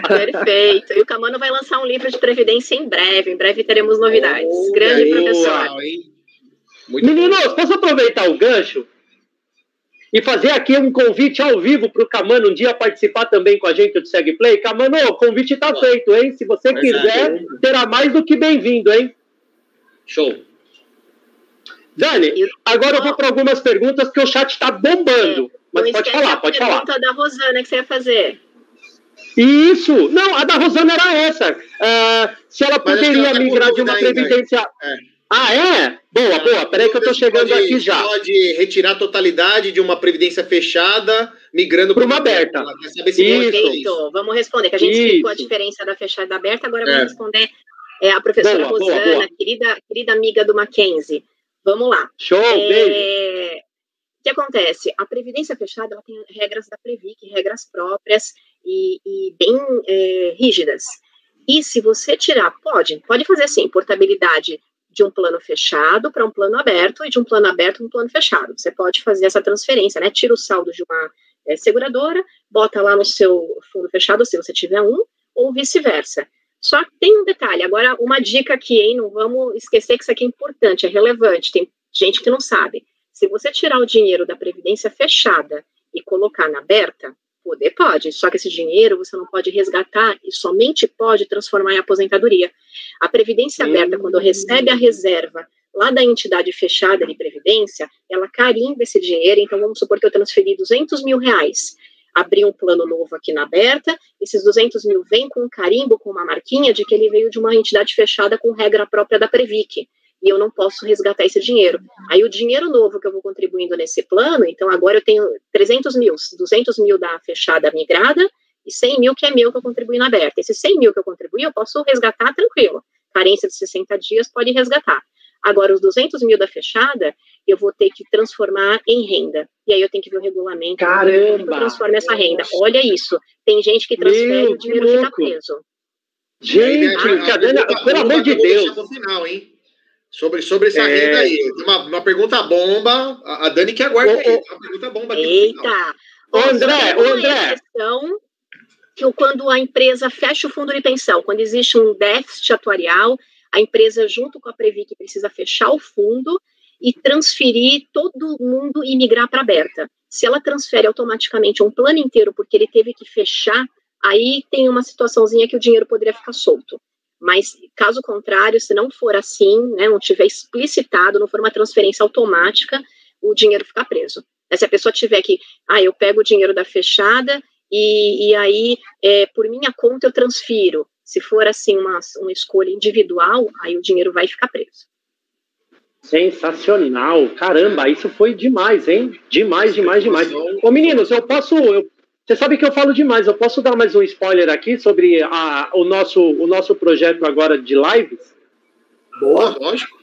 Perfeito. E o Camano vai lançar um livro de previdência em breve. Em breve teremos novidades. Grande professor. Meninos, posso aproveitar o gancho e fazer aqui um convite ao vivo para o Camano um dia participar também com a gente do Segue Play? Camano, o convite está feito, hein? Se você quiser, terá mais do que bem-vindo, hein? Show. Dani, agora eu vou para algumas perguntas, porque o chat está bombando. Mas pode falar. A pergunta da Rosana que você ia fazer. Isso! Não, a da Rosana era essa. Se ela poderia migrar de uma previdência... Boa. Peraí que eu tô chegando aqui já. Pode retirar a totalidade de uma previdência fechada, migrando para uma aberta. Perfeito. Vamos responder, que a gente explicou a diferença da fechada e da aberta, agora vamos responder a professora Rosana, querida amiga do Mackenzie. Vamos lá. Show, beijo. O que acontece? A previdência fechada, ela tem regras da Previc, regras próprias e bem rígidas. E se você tirar, pode fazer sim, portabilidade de um plano fechado para um plano aberto e de um plano aberto para um plano fechado. Você pode fazer essa transferência, né? Tira o saldo de uma seguradora, bota lá no seu fundo fechado, se você tiver um, ou vice-versa. Só que tem um detalhe, agora uma dica aqui, hein? Não vamos esquecer que isso aqui é importante, é relevante, tem gente que não sabe. Se você tirar o dinheiro da previdência fechada e colocar na aberta, pode, só que esse dinheiro você não pode resgatar e somente pode transformar em aposentadoria. A previdência aberta, quando recebe a reserva lá da entidade fechada de previdência, ela carimba esse dinheiro, então vamos supor que eu transferi 200 mil reais, abri um plano novo aqui na aberta, esses 200 mil vêm com um carimbo, com uma marquinha de que ele veio de uma entidade fechada com regra própria da Previc, e eu não posso resgatar esse dinheiro. Aí o dinheiro novo que eu vou contribuindo nesse plano, então agora eu tenho 300 mil, 200 mil da fechada migrada e 100 mil que é meu que eu contribuí na aberta. Esses 100 mil que eu contribuí eu posso resgatar tranquilo. Carência de 60 dias pode resgatar. Agora os 200 mil da fechada eu vou ter que transformar em renda. E aí eu tenho que ver o regulamento. Caramba! Que eu transformo essa renda. Olha isso. Tem gente que transfere e o dinheiro fica preso. Gente, pelo amor de Deus. Final, hein? Sobre essa renda aí. Uma pergunta bomba. A Dani que aguarda aí. Uma pergunta bomba aqui. Eita! André. Que quando a empresa fecha o fundo de pensão, quando existe um déficit atuarial, a empresa, junto com a Previc, precisa fechar o fundo e transferir todo mundo e migrar para aberta. Se ela transfere automaticamente um plano inteiro porque ele teve que fechar, aí tem uma situaçãozinha que o dinheiro poderia ficar solto. Mas, caso contrário, se não for assim, né, não tiver explicitado, não for uma transferência automática, o dinheiro fica preso. Se a pessoa tiver que, eu pego o dinheiro da fechada e aí, por minha conta, eu transfiro. Se for, assim, uma escolha individual, aí o dinheiro vai ficar preso. Sensacional. Caramba, isso foi demais, hein? Demais. Ô, meninos, eu Você sabe que eu falo demais, eu posso dar mais um spoiler aqui sobre o nosso projeto agora de lives? Boa, lógico.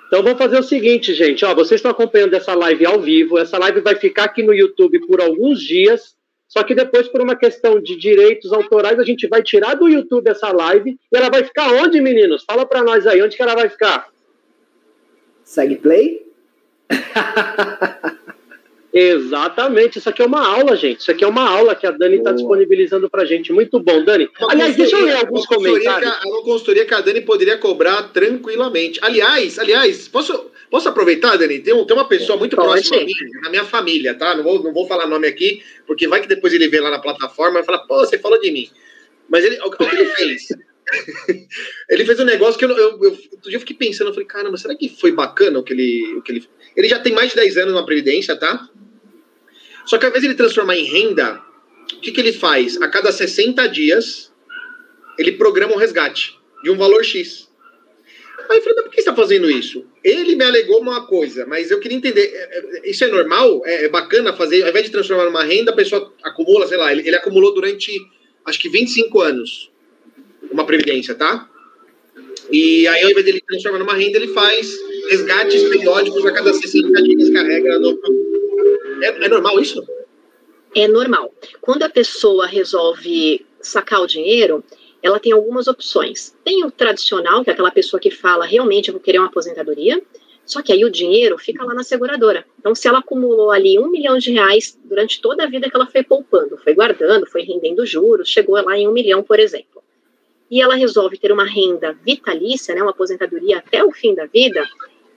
Então vamos fazer o seguinte, gente, ó, vocês estão acompanhando essa live ao vivo, essa live vai ficar aqui no YouTube por alguns dias, só que depois, por uma questão de direitos autorais, a gente vai tirar do YouTube essa live, e ela vai ficar onde, meninos? Fala pra nós aí, onde que ela vai ficar? Segue play? Exatamente, isso aqui é uma aula, gente. Isso aqui é uma aula que a Dani está disponibilizando pra gente. Muito bom, Dani. Aliás, deixa eu ler alguns comentários. É uma consultoria que a Dani poderia cobrar tranquilamente. Aliás, posso aproveitar, Dani? Tem uma pessoa muito próxima a mim, na minha família, tá? Não vou falar nome aqui, porque vai que depois ele vê lá na plataforma e fala, pô, você falou de mim. Mas o que ele fez? Ele fez um negócio que outro dia eu fiquei pensando, eu falei, caramba, será que foi bacana o que ele fez? Ele já tem mais de 10 anos na Previdência, tá? Só que ao invés de ele transformar em renda, o que ele faz? A cada 60 dias, ele programa um resgate de um valor X. Aí eu falei, mas por que você está fazendo isso? Ele me alegou uma coisa, mas eu queria entender, isso é normal? É bacana fazer, ao invés de transformar numa renda, a pessoa acumula, sei lá, ele acumulou durante, acho que 25 anos, uma Previdência, tá? E aí, ao invés de ele transformar numa renda, ele faz resgates periódicos a cada 60 dias, carrega no... É normal isso? É normal. Quando a pessoa resolve sacar o dinheiro, ela tem algumas opções. Tem o tradicional, que é aquela pessoa que fala, realmente eu vou querer uma aposentadoria, só que aí o dinheiro fica lá na seguradora. Então, se ela acumulou ali R$1 milhão durante toda a vida que ela foi poupando, foi guardando, foi rendendo juros, chegou lá em 1 milhão, por exemplo, e ela resolve ter uma renda vitalícia, né, uma aposentadoria até o fim da vida,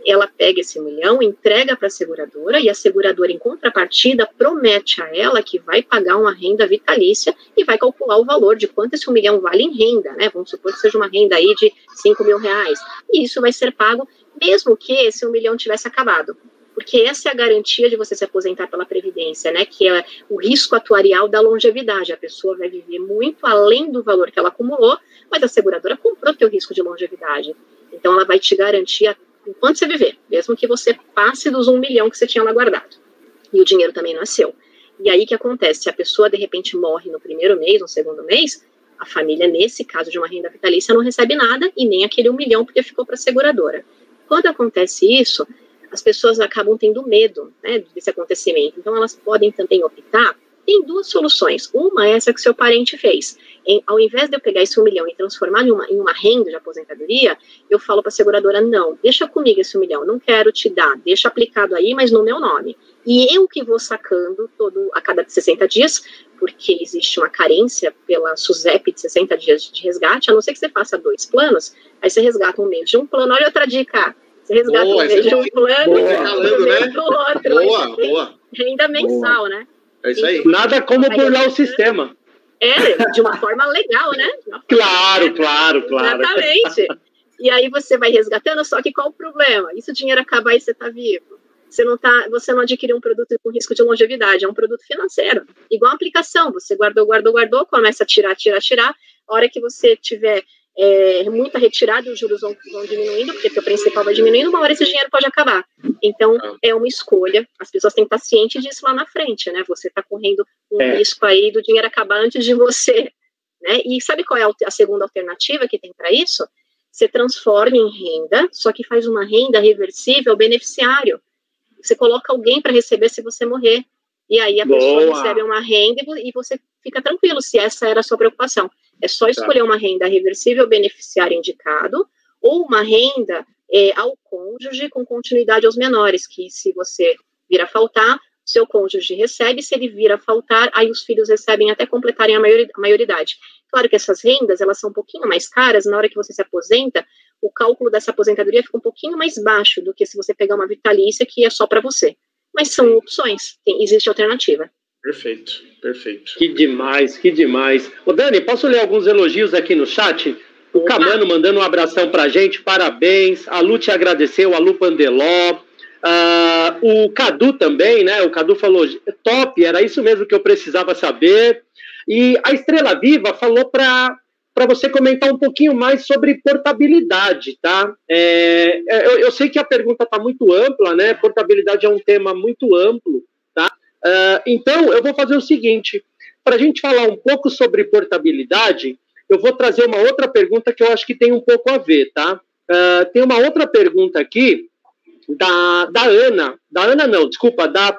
ela pega esse 1 milhão, entrega para a seguradora, e a seguradora, em contrapartida, promete a ela que vai pagar uma renda vitalícia e vai calcular o valor de quanto esse 1 milhão vale em renda, né? Vamos supor que seja uma renda aí de R$5 mil, e isso vai ser pago mesmo que esse 1 milhão tivesse acabado. Porque essa é a garantia de você se aposentar pela Previdência, né? Que é o risco atuarial da longevidade. A pessoa vai viver muito além do valor que ela acumulou, mas a seguradora comprou teu risco de longevidade. Então, ela vai te garantir enquanto você viver, mesmo que você passe dos 1 milhão que você tinha lá guardado. E o dinheiro também não é seu. E aí o que acontece? Se a pessoa, de repente, morre no primeiro mês, no segundo mês, a família, nesse caso de uma renda vitalícia, não recebe nada e nem aquele 1 milhão porque ficou para a seguradora. Quando acontece isso, as pessoas acabam tendo medo, né, desse acontecimento. Então, elas podem também optar. Tem 2 soluções. Uma é essa que seu parente fez. Ao invés de eu pegar esse 1 milhão e transformar em uma renda de aposentadoria, eu falo para a seguradora, não, deixa comigo esse 1 milhão, não quero te dar, deixa aplicado aí, mas no meu nome. E eu que vou sacando a cada 60 dias, porque existe uma carência pela SUSEP de 60 dias de resgate, a não ser que você faça 2 planos, aí você resgata um mês de um plano. Olha outra dica, você resgata um mês de um plano, um mês do outro. Boa. Renda mensal, né? É isso aí. Nada como burlar o sistema. De uma forma legal, né? Claro. Exatamente. E aí você vai resgatando, só que qual o problema? E se o dinheiro acabar e você está vivo? Você não adquiriu um produto com risco de longevidade, é um produto financeiro. Igual a aplicação, você guardou, começa a tirar. A hora que você tiver muita retirada, os juros vão diminuindo, porque o principal vai diminuindo, uma hora esse dinheiro pode acabar. Então, é uma escolha. As pessoas têm que estar cientes disso lá na frente, né? Você está correndo um risco aí do dinheiro acabar antes de você, né? E sabe qual é a segunda alternativa que tem para isso? Você transforma em renda, só que faz uma renda reversível ao beneficiário. Você coloca alguém para receber se você morrer. E aí a pessoa recebe uma renda e você fica tranquilo se essa era a sua preocupação. É só escolher uma renda reversível ao beneficiário indicado ou uma renda ao cônjuge com continuidade aos menores, que se você vir a faltar, seu cônjuge recebe, se ele vir a faltar, aí os filhos recebem até completarem a maioridade. Claro que essas rendas, elas são um pouquinho mais caras, na hora que você se aposenta, o cálculo dessa aposentadoria fica um pouquinho mais baixo do que se você pegar uma vitalícia que é só para você. Mas são opções, existe alternativa. Perfeito. Que demais. Ô Dani, posso ler alguns elogios aqui no chat? O Camano mandando um abração pra gente, parabéns. A Lu te agradeceu, a Lu Pandeló. O Cadu também, né? O Cadu falou, top, era isso mesmo que eu precisava saber. E a Estrela Viva falou para você comentar um pouquinho mais sobre portabilidade, tá? Eu sei que a pergunta está muito ampla, né? Portabilidade é um tema muito amplo, tá? Então, eu vou fazer o seguinte, para a gente falar um pouco sobre portabilidade, eu vou trazer uma outra pergunta que eu acho que tem um pouco a ver, tá? Tem uma outra pergunta aqui da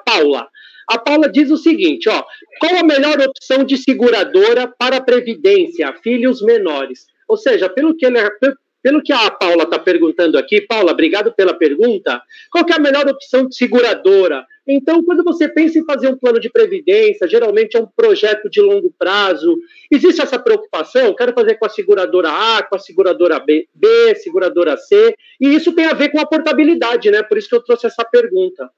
Paula. A Paula diz o seguinte, ó, qual a melhor opção de seguradora para a previdência, filhos menores? Ou seja, pelo que a Paula está perguntando aqui, Paula, obrigado pela pergunta, qual que é a melhor opção de seguradora? Então, quando você pensa em fazer um plano de previdência, geralmente é um projeto de longo prazo, existe essa preocupação, quero fazer com a seguradora A, com a seguradora B, seguradora C, e isso tem a ver com a portabilidade, né? Por isso que eu trouxe essa pergunta.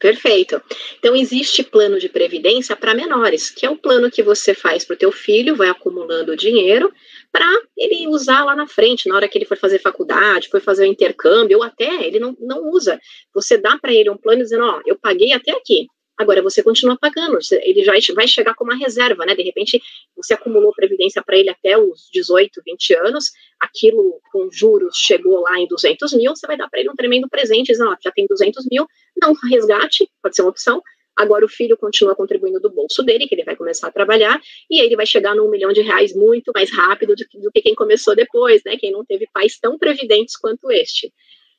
Perfeito. Então, existe plano de previdência para menores, que é o plano que você faz para o teu filho, vai acumulando dinheiro para ele usar lá na frente, na hora que ele for fazer faculdade, for fazer o intercâmbio, ou até ele não usa. Você dá para ele um plano dizendo, ó, eu paguei até aqui, agora você continua pagando, ele já vai chegar com uma reserva, né? De repente, você acumulou previdência para ele até os 18, 20 anos, aquilo com juros chegou lá em 200 mil, você vai dar para ele um tremendo presente, dizendo, ó, já tem 200 mil, não resgate, pode ser uma opção, agora o filho continua contribuindo do bolso dele, que ele vai começar a trabalhar, e aí ele vai chegar num R$1 milhão muito mais rápido do que quem começou depois, né? Quem não teve pais tão previdentes quanto este.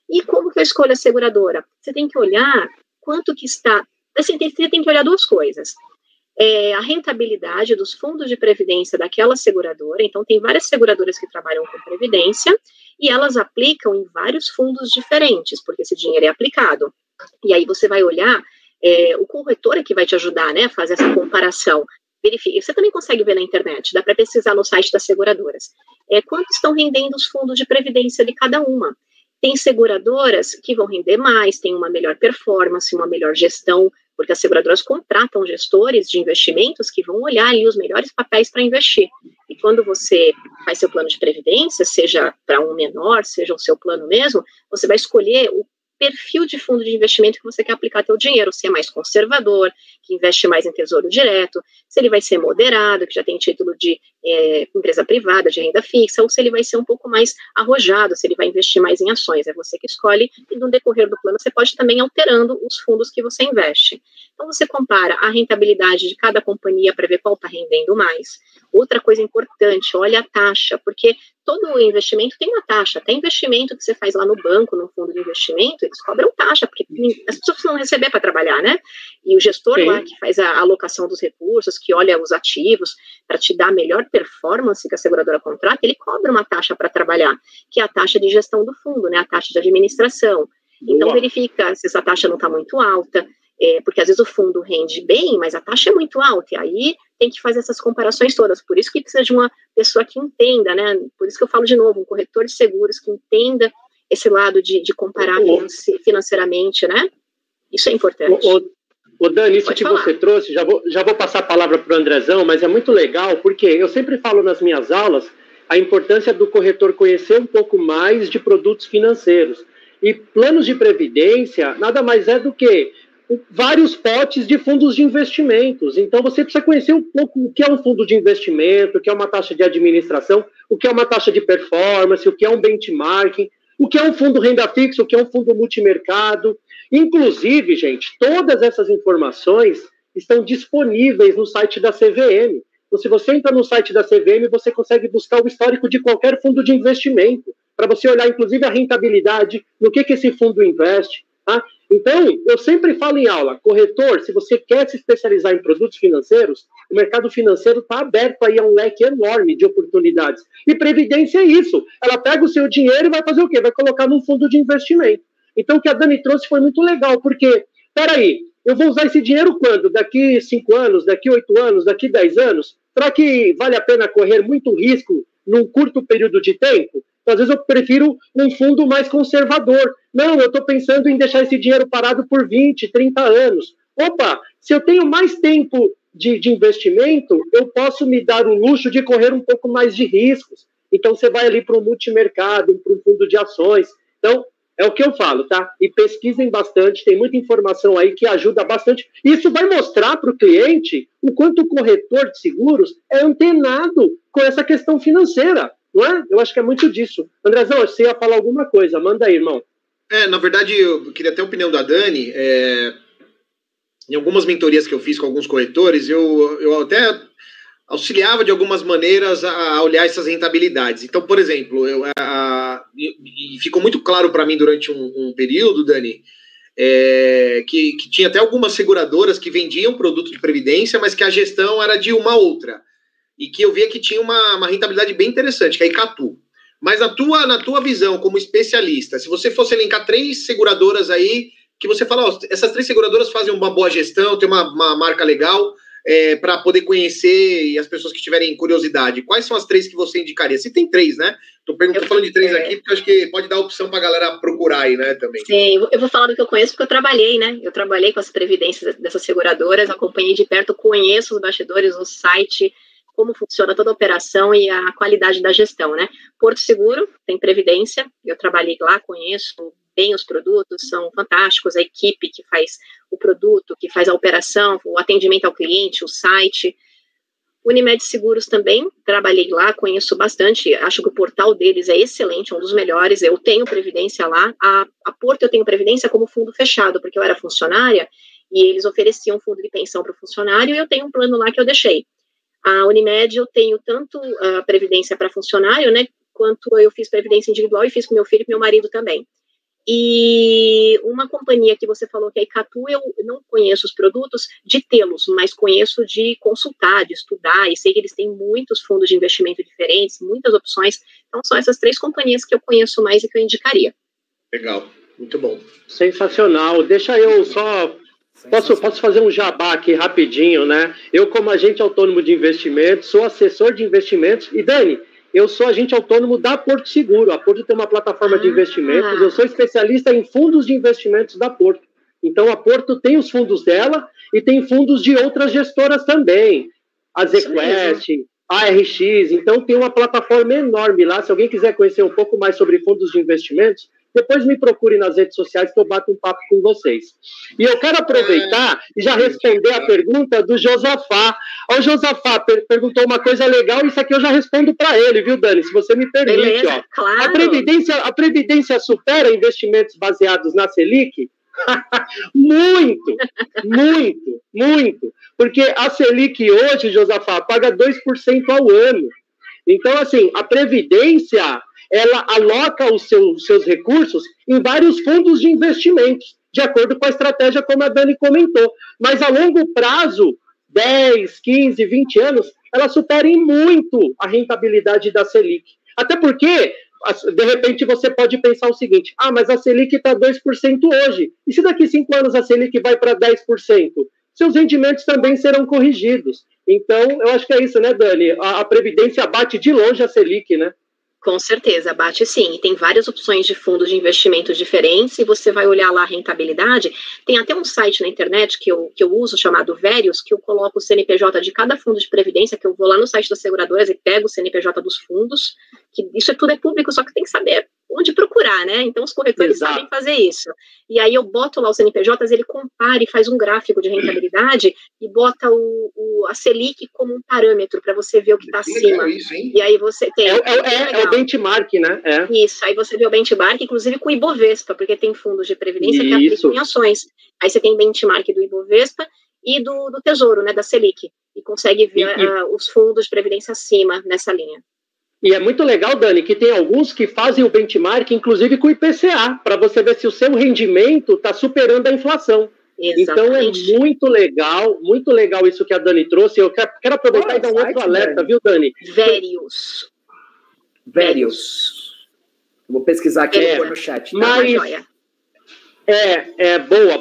E como que eu escolho a seguradora? Você tem que olhar quanto que está... Assim, você tem que olhar duas coisas. A rentabilidade dos fundos de previdência daquela seguradora. Então, tem várias seguradoras que trabalham com previdência e elas aplicam em vários fundos diferentes, porque esse dinheiro é aplicado. E aí você vai olhar, o corretor é que vai te ajudar, né, a fazer essa comparação. Verifique. Você também consegue ver na internet, dá para pesquisar no site das seguradoras. Quanto estão rendendo os fundos de previdência de cada uma. Tem seguradoras que vão render mais, tem uma melhor performance, uma melhor gestão, porque as seguradoras contratam gestores de investimentos que vão olhar ali os melhores papéis para investir. E quando você faz seu plano de previdência, seja para um menor, seja o seu plano mesmo, você vai escolher o perfil de fundo de investimento que você quer aplicar teu dinheiro, se é mais conservador, que investe mais em tesouro direto, se ele vai ser moderado, que já tem título de empresa privada, de renda fixa, ou se ele vai ser um pouco mais arrojado, se ele vai investir mais em ações, é você que escolhe, e no decorrer do plano você pode também ir alterando os fundos que você investe. Então você compara a rentabilidade de cada companhia para ver qual está rendendo mais. Outra coisa importante, olha a taxa, porque todo investimento tem uma taxa, até investimento que você faz lá no banco, no fundo de investimento, eles cobram taxa, porque as pessoas precisam receber para trabalhar, né? E o gestor lá que faz a alocação dos recursos, que olha os ativos, para te dar a melhor performance que a seguradora contrata, ele cobra uma taxa para trabalhar, que é a taxa de gestão do fundo, né? A taxa de administração. Então verifica se essa taxa não está muito alta, porque às vezes o fundo rende bem, mas a taxa é muito alta, e aí tem que fazer essas comparações todas, por isso que precisa de uma pessoa que entenda, né, por isso que eu falo de novo, um corretor de seguros que entenda esse lado de comparar financeiramente, né, isso é importante. Dani, isso que você trouxe, já vou passar a palavra para o Andrezão, mas é muito legal, porque eu sempre falo nas minhas aulas a importância do corretor conhecer um pouco mais de produtos financeiros, e planos de previdência nada mais é do que vários potes de fundos de investimentos. Então, você precisa conhecer um pouco o que é um fundo de investimento, o que é uma taxa de administração, o que é uma taxa de performance, o que é um benchmarking, o que é um fundo renda fixa, o que é um fundo multimercado. Inclusive, gente, todas essas informações estão disponíveis no site da CVM. Então, se você entra no site da CVM, você consegue buscar o histórico de qualquer fundo de investimento, para você olhar, inclusive, a rentabilidade, no que esse fundo investe, tá? Então, eu sempre falo em aula, corretor, se você quer se especializar em produtos financeiros, o mercado financeiro está aberto aí a um leque enorme de oportunidades. E previdência é isso. Ela pega o seu dinheiro e vai fazer o quê? Vai colocar num fundo de investimento. Então, o que a Dani trouxe foi muito legal, porque, peraí, eu vou usar esse dinheiro quando? Daqui 5 anos, daqui 8 anos, daqui 10 anos? Será que vale a pena correr muito risco num curto período de tempo? Às vezes eu prefiro um fundo mais conservador. Não, eu estou pensando em deixar esse dinheiro parado por 20, 30 anos. Opa, se eu tenho mais tempo de investimento, eu posso me dar o luxo de correr um pouco mais de riscos. Então você vai ali para um multimercado, para um fundo de ações. Então, é o que eu falo, tá? E pesquisem bastante, tem muita informação aí que ajuda bastante. Isso vai mostrar para o cliente o quanto o corretor de seguros é antenado com essa questão financeira. Não é? Eu acho que é muito disso. Andrezão, você ia falar alguma coisa, manda aí, irmão. Na verdade, eu queria ter a opinião da Dani. em algumas mentorias que eu fiz com alguns corretores, eu até auxiliava de algumas maneiras a olhar essas rentabilidades. Então, por exemplo, e ficou muito claro para mim durante um período, Dani, que tinha até algumas seguradoras que vendiam produto de previdência, mas que a gestão era de uma outra. E que eu via que tinha uma rentabilidade bem interessante, que é a Icatu. Mas na tua visão, como especialista, se você fosse elencar 3 seguradoras aí, que você fala, essas 3 seguradoras fazem uma boa gestão, tem uma marca legal, para poder conhecer e as pessoas que tiverem curiosidade, quais são as 3 que você indicaria? Se tem 3, né? Tô falando de 3 aqui, porque eu acho que pode dar opção pra galera procurar aí, né, também. Sim, eu vou falar do que eu conheço, porque eu trabalhei, né? Eu trabalhei com as previdências dessas seguradoras, acompanhei de perto, conheço os bastidores, o site, como funciona toda a operação e a qualidade da gestão, né? Porto Seguro tem previdência, eu trabalhei lá, conheço bem os produtos, são fantásticos, a equipe que faz o produto, que faz a operação, o atendimento ao cliente, o site. Unimed Seguros também, trabalhei lá, conheço bastante, acho que o portal deles é excelente, um dos melhores, eu tenho previdência lá, a Porto eu tenho previdência como fundo fechado, porque eu era funcionária, e eles ofereciam fundo de pensão para o funcionário, e eu tenho um plano lá que eu deixei. A Unimed eu tenho tanto a previdência para funcionário, né, quanto eu fiz previdência individual e fiz com meu filho e com meu marido também. E uma companhia que você falou que é a Icatu, eu não conheço os produtos de tê-los, mas conheço de consultar, de estudar, e sei que eles têm muitos fundos de investimento diferentes, muitas opções, então são essas 3 companhias que eu conheço mais e que eu indicaria. Legal, muito bom. Sensacional, deixa eu só... Posso fazer um jabá aqui rapidinho, né? Eu, como agente autônomo de investimentos, sou assessor de investimentos. E, Dani, eu sou agente autônomo da Porto Seguro. A Porto tem uma plataforma de investimentos. Eu sou especialista em fundos de investimentos da Porto. Então, a Porto tem os fundos dela e tem fundos de outras gestoras também. A ZQuest, a ARX. Então, tem uma plataforma enorme lá. Se alguém quiser conhecer um pouco mais sobre fundos de investimentos, depois me procure nas redes sociais que eu bato um papo com vocês. E eu quero aproveitar e já responder a pergunta do Josafá. O Josafá perguntou uma coisa legal, isso aqui eu já respondo para ele, viu, Dani? Se você me permite. Beleza, ó. claro. A Previdência supera investimentos baseados na Selic? Muito, muito, muito. Porque a Selic hoje, Josafá, paga 2% ao ano. Então, assim, a Previdência... ela aloca os seus recursos em vários fundos de investimentos, de acordo com a estratégia, como a Dani comentou. Mas a longo prazo, 10, 15, 20 anos, ela supera em muito a rentabilidade da Selic. Até porque, de repente, você pode pensar o seguinte, mas a Selic está 2% hoje. E se daqui 5 anos a Selic vai para 10%? Seus rendimentos também serão corrigidos. Então, eu acho que é isso, né, Dani? A Previdência bate de longe a Selic, né? Com certeza, bate sim. E tem várias opções de fundos de investimento diferentes, e você vai olhar lá a rentabilidade. Tem até um site na internet que eu uso, chamado Verius, que eu coloco o CNPJ de cada fundo de previdência, que eu vou lá no site das seguradoras e pego o CNPJ dos fundos, que isso tudo é público, só que tem que saber onde procurar, né? Então os corretores sabem fazer isso. E aí eu boto lá os CNPJs, ele compara e faz um gráfico de rentabilidade e bota a Selic como um parâmetro para você ver o que está acima. Isso, e aí você tem... É o benchmark, né? Isso, aí você vê o benchmark, inclusive com o Ibovespa, porque tem fundos de previdência que aplicam em ações. Aí você tem benchmark do Ibovespa e do Tesouro, né, da Selic, e consegue ver os fundos de previdência acima nessa linha. E é muito legal, Dani, que tem alguns que fazem o benchmark, inclusive com o IPCA, para você ver se o seu rendimento está superando a inflação. Exatamente. Então é muito legal isso que a Dani trouxe. Eu quero aproveitar e dar um outro alerta, viu, Dani? Verius. Vou pesquisar aqui e pôr no chat. Mas,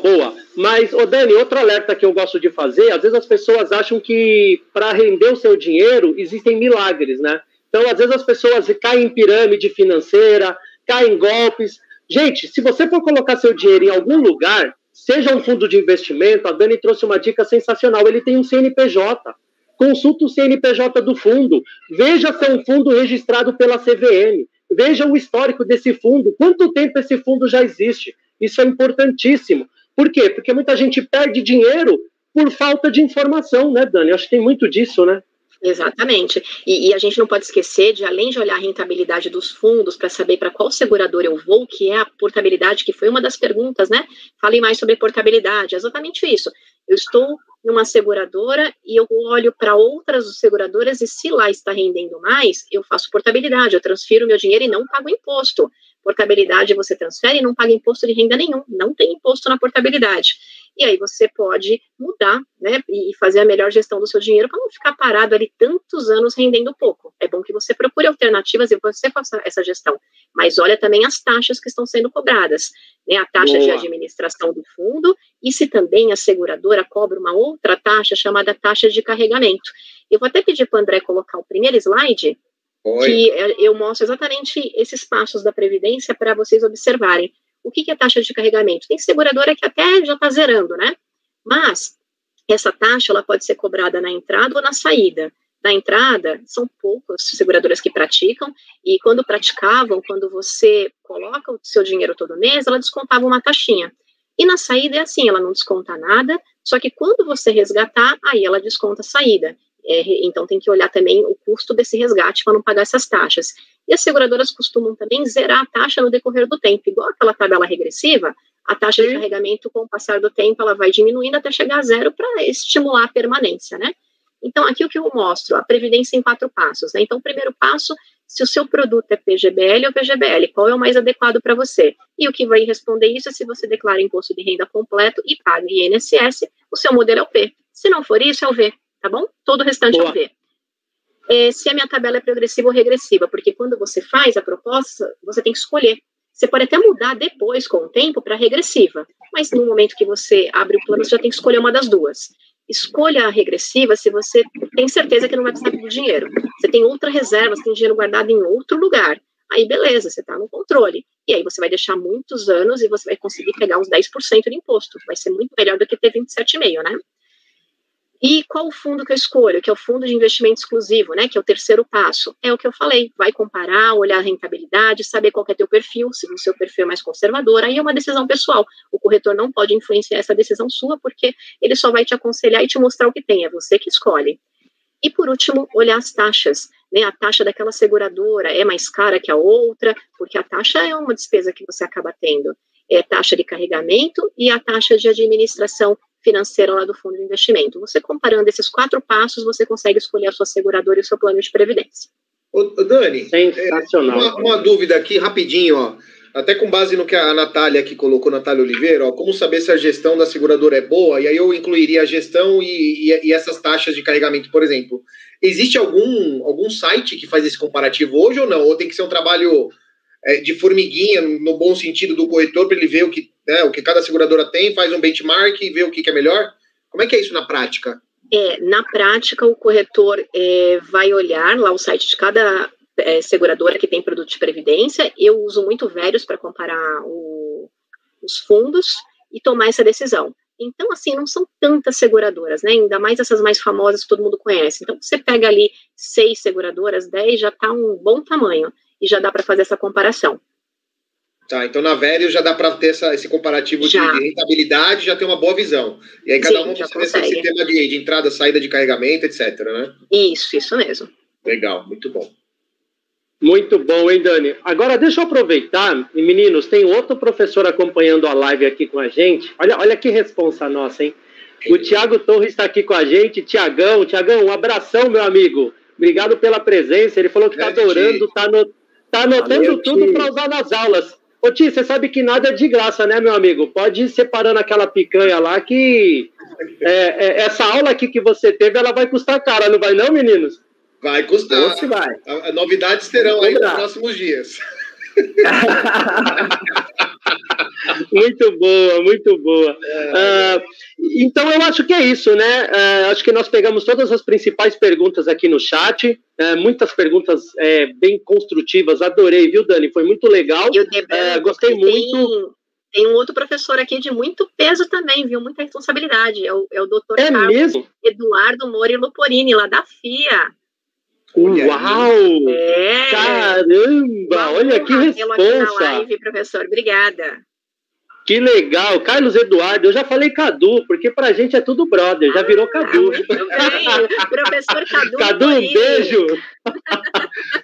boa. Mas, Dani, outro alerta que eu gosto de fazer, às vezes as pessoas acham que para render o seu dinheiro existem milagres, né? Então, às vezes as pessoas caem em pirâmide financeira, caem em golpes. Gente, se você for colocar seu dinheiro em algum lugar, seja um fundo de investimento, a Dani trouxe uma dica sensacional, ele tem um CNPJ. Consulta o CNPJ do fundo, veja se é um fundo registrado pela CVM, veja o histórico desse fundo, quanto tempo esse fundo já existe. Isso é importantíssimo. Por quê? Porque muita gente perde dinheiro por falta de informação, né, Dani? Acho que tem muito disso, né? Exatamente. E a gente não pode esquecer de, além de olhar a rentabilidade dos fundos para saber para qual seguradora eu vou, que é a portabilidade, que foi uma das perguntas, né? Falei mais sobre portabilidade, é exatamente isso. Eu estou numa seguradora e eu olho para outras seguradoras e se lá está rendendo mais, eu faço portabilidade, eu transfiro meu dinheiro e não pago imposto. Portabilidade você transfere e não paga imposto de renda nenhum, não tem imposto na portabilidade. E aí você pode mudar, né, e fazer a melhor gestão do seu dinheiro para não ficar parado ali tantos anos rendendo pouco. É bom que você procure alternativas e você faça essa gestão. Mas olha também as taxas que estão sendo cobradas, né, a taxa de administração do fundo e se também a seguradora cobra uma outra taxa chamada taxa de carregamento. Eu vou até pedir para o André colocar o primeiro slide, que eu mostro exatamente esses passos da Previdência para vocês observarem. O que é taxa de carregamento? Tem seguradora que até já está zerando, né? Mas essa taxa ela pode ser cobrada na entrada ou na saída. Na entrada, são poucas seguradoras que praticam, e quando praticavam, quando você coloca o seu dinheiro todo mês, ela descontava uma taxinha. E na saída é assim, ela não desconta nada, só que quando você resgatar, aí ela desconta a saída. Então tem que olhar também o custo desse resgate para não pagar essas taxas. E as seguradoras costumam também zerar a taxa no decorrer do tempo, igual aquela tabela regressiva, a taxa de carregamento com o passar do tempo ela vai diminuindo até chegar a zero para estimular a permanência, né? Então aqui o que eu mostro, a Previdência em 4 passos, né? Então o primeiro passo, se o seu produto é PGBL ou PGBL, qual é o mais adequado para você? E o que vai responder isso é se você declara imposto de renda completo e paga INSS, o seu modelo é o P. Se não for isso, é o V. Tá bom? Todo o restante é o V. Se a minha tabela é progressiva ou regressiva, porque quando você faz a proposta, você tem que escolher. Você pode até mudar depois, com o tempo, para regressiva, mas no momento que você abre o plano, você já tem que escolher uma das duas. Escolha a regressiva se você tem certeza que não vai precisar do dinheiro. Você tem outra reserva, você tem dinheiro guardado em outro lugar. Aí, beleza, você está no controle. E aí você vai deixar muitos anos e você vai conseguir pegar uns 10% de imposto. Vai ser muito melhor do que ter 27,5%, né? E qual o fundo que eu escolho? Que é o fundo de investimento exclusivo, né? Que é o terceiro passo. É o que eu falei. Vai comparar, olhar a rentabilidade, saber qual que é teu perfil, se o seu perfil é mais conservador. Aí é uma decisão pessoal. O corretor não pode influenciar essa decisão sua, porque ele só vai te aconselhar e te mostrar o que tem. É você que escolhe. E por último, olhar as taxas. Né? A taxa daquela seguradora é mais cara que a outra, porque a taxa é uma despesa que você acaba tendo. É taxa de carregamento e a taxa de administração financeira lá do fundo de investimento. Você comparando esses 4 passos, você consegue escolher a sua seguradora e o seu plano de previdência. Ô, Dani, sensacional. Uma dúvida aqui, rapidinho, ó. Até com base no que a Natália aqui colocou, Natália Oliveira, ó, como saber se a gestão da seguradora é boa? E aí eu incluiria a gestão e essas taxas de carregamento, por exemplo. Existe algum site que faz esse comparativo hoje ou não? Ou tem que ser um trabalho de formiguinha, no bom sentido do corretor, para ele ver o que cada seguradora tem, faz um benchmark e vê o que é melhor? Como é que é isso na prática? Na prática, o corretor vai olhar lá o site de cada seguradora que tem produto de previdência. Eu uso muito Verius para comparar os fundos e tomar essa decisão. Então, assim, não são tantas seguradoras, né? Ainda mais essas mais famosas que todo mundo conhece. Então, você pega ali 6 seguradoras, 10, já está um bom tamanho. E já dá para fazer essa comparação. Tá, então na Verius já dá para ter esse comparativo de rentabilidade, já tem uma boa visão. E aí cada uma você vê esse sistema de entrada, saída de carregamento, etc, né? Isso mesmo. Legal, muito bom. Muito bom, hein, Dani? Agora, deixa eu aproveitar, e meninos, tem outro professor acompanhando a live aqui com a gente. Olha que responsa nossa, hein? O Tiago Torres está aqui com a gente. Tiagão, um abração, meu amigo. Obrigado pela presença. Ele falou que está adorando, está anotando tudo para usar nas aulas. Ô, Ti, você sabe que nada é de graça, né, meu amigo? Pode ir separando aquela picanha lá que essa aula aqui que você teve, ela vai custar cara, não vai não, meninos? Vai custar. Vai. Novidades terão aí nos próximos dias. Muito boa, muito boa. Então, eu acho que é isso, né? Acho que nós pegamos todas as principais perguntas aqui no chat, muitas perguntas bem construtivas, adorei, viu, Dani? Foi muito legal, gostei muito. Tem um outro professor aqui de muito peso também, viu? Muita responsabilidade, é o doutor Carlos Eduardo Mori Luporini, lá da FIA. Uau! Caramba! Olha que responsa! Aqui na live, professor, obrigada. Que legal, Carlos Eduardo, eu já falei Cadu, porque pra gente é tudo brother, já virou Cadu. Muito bem, professor Cadu. Cadu, um beijo.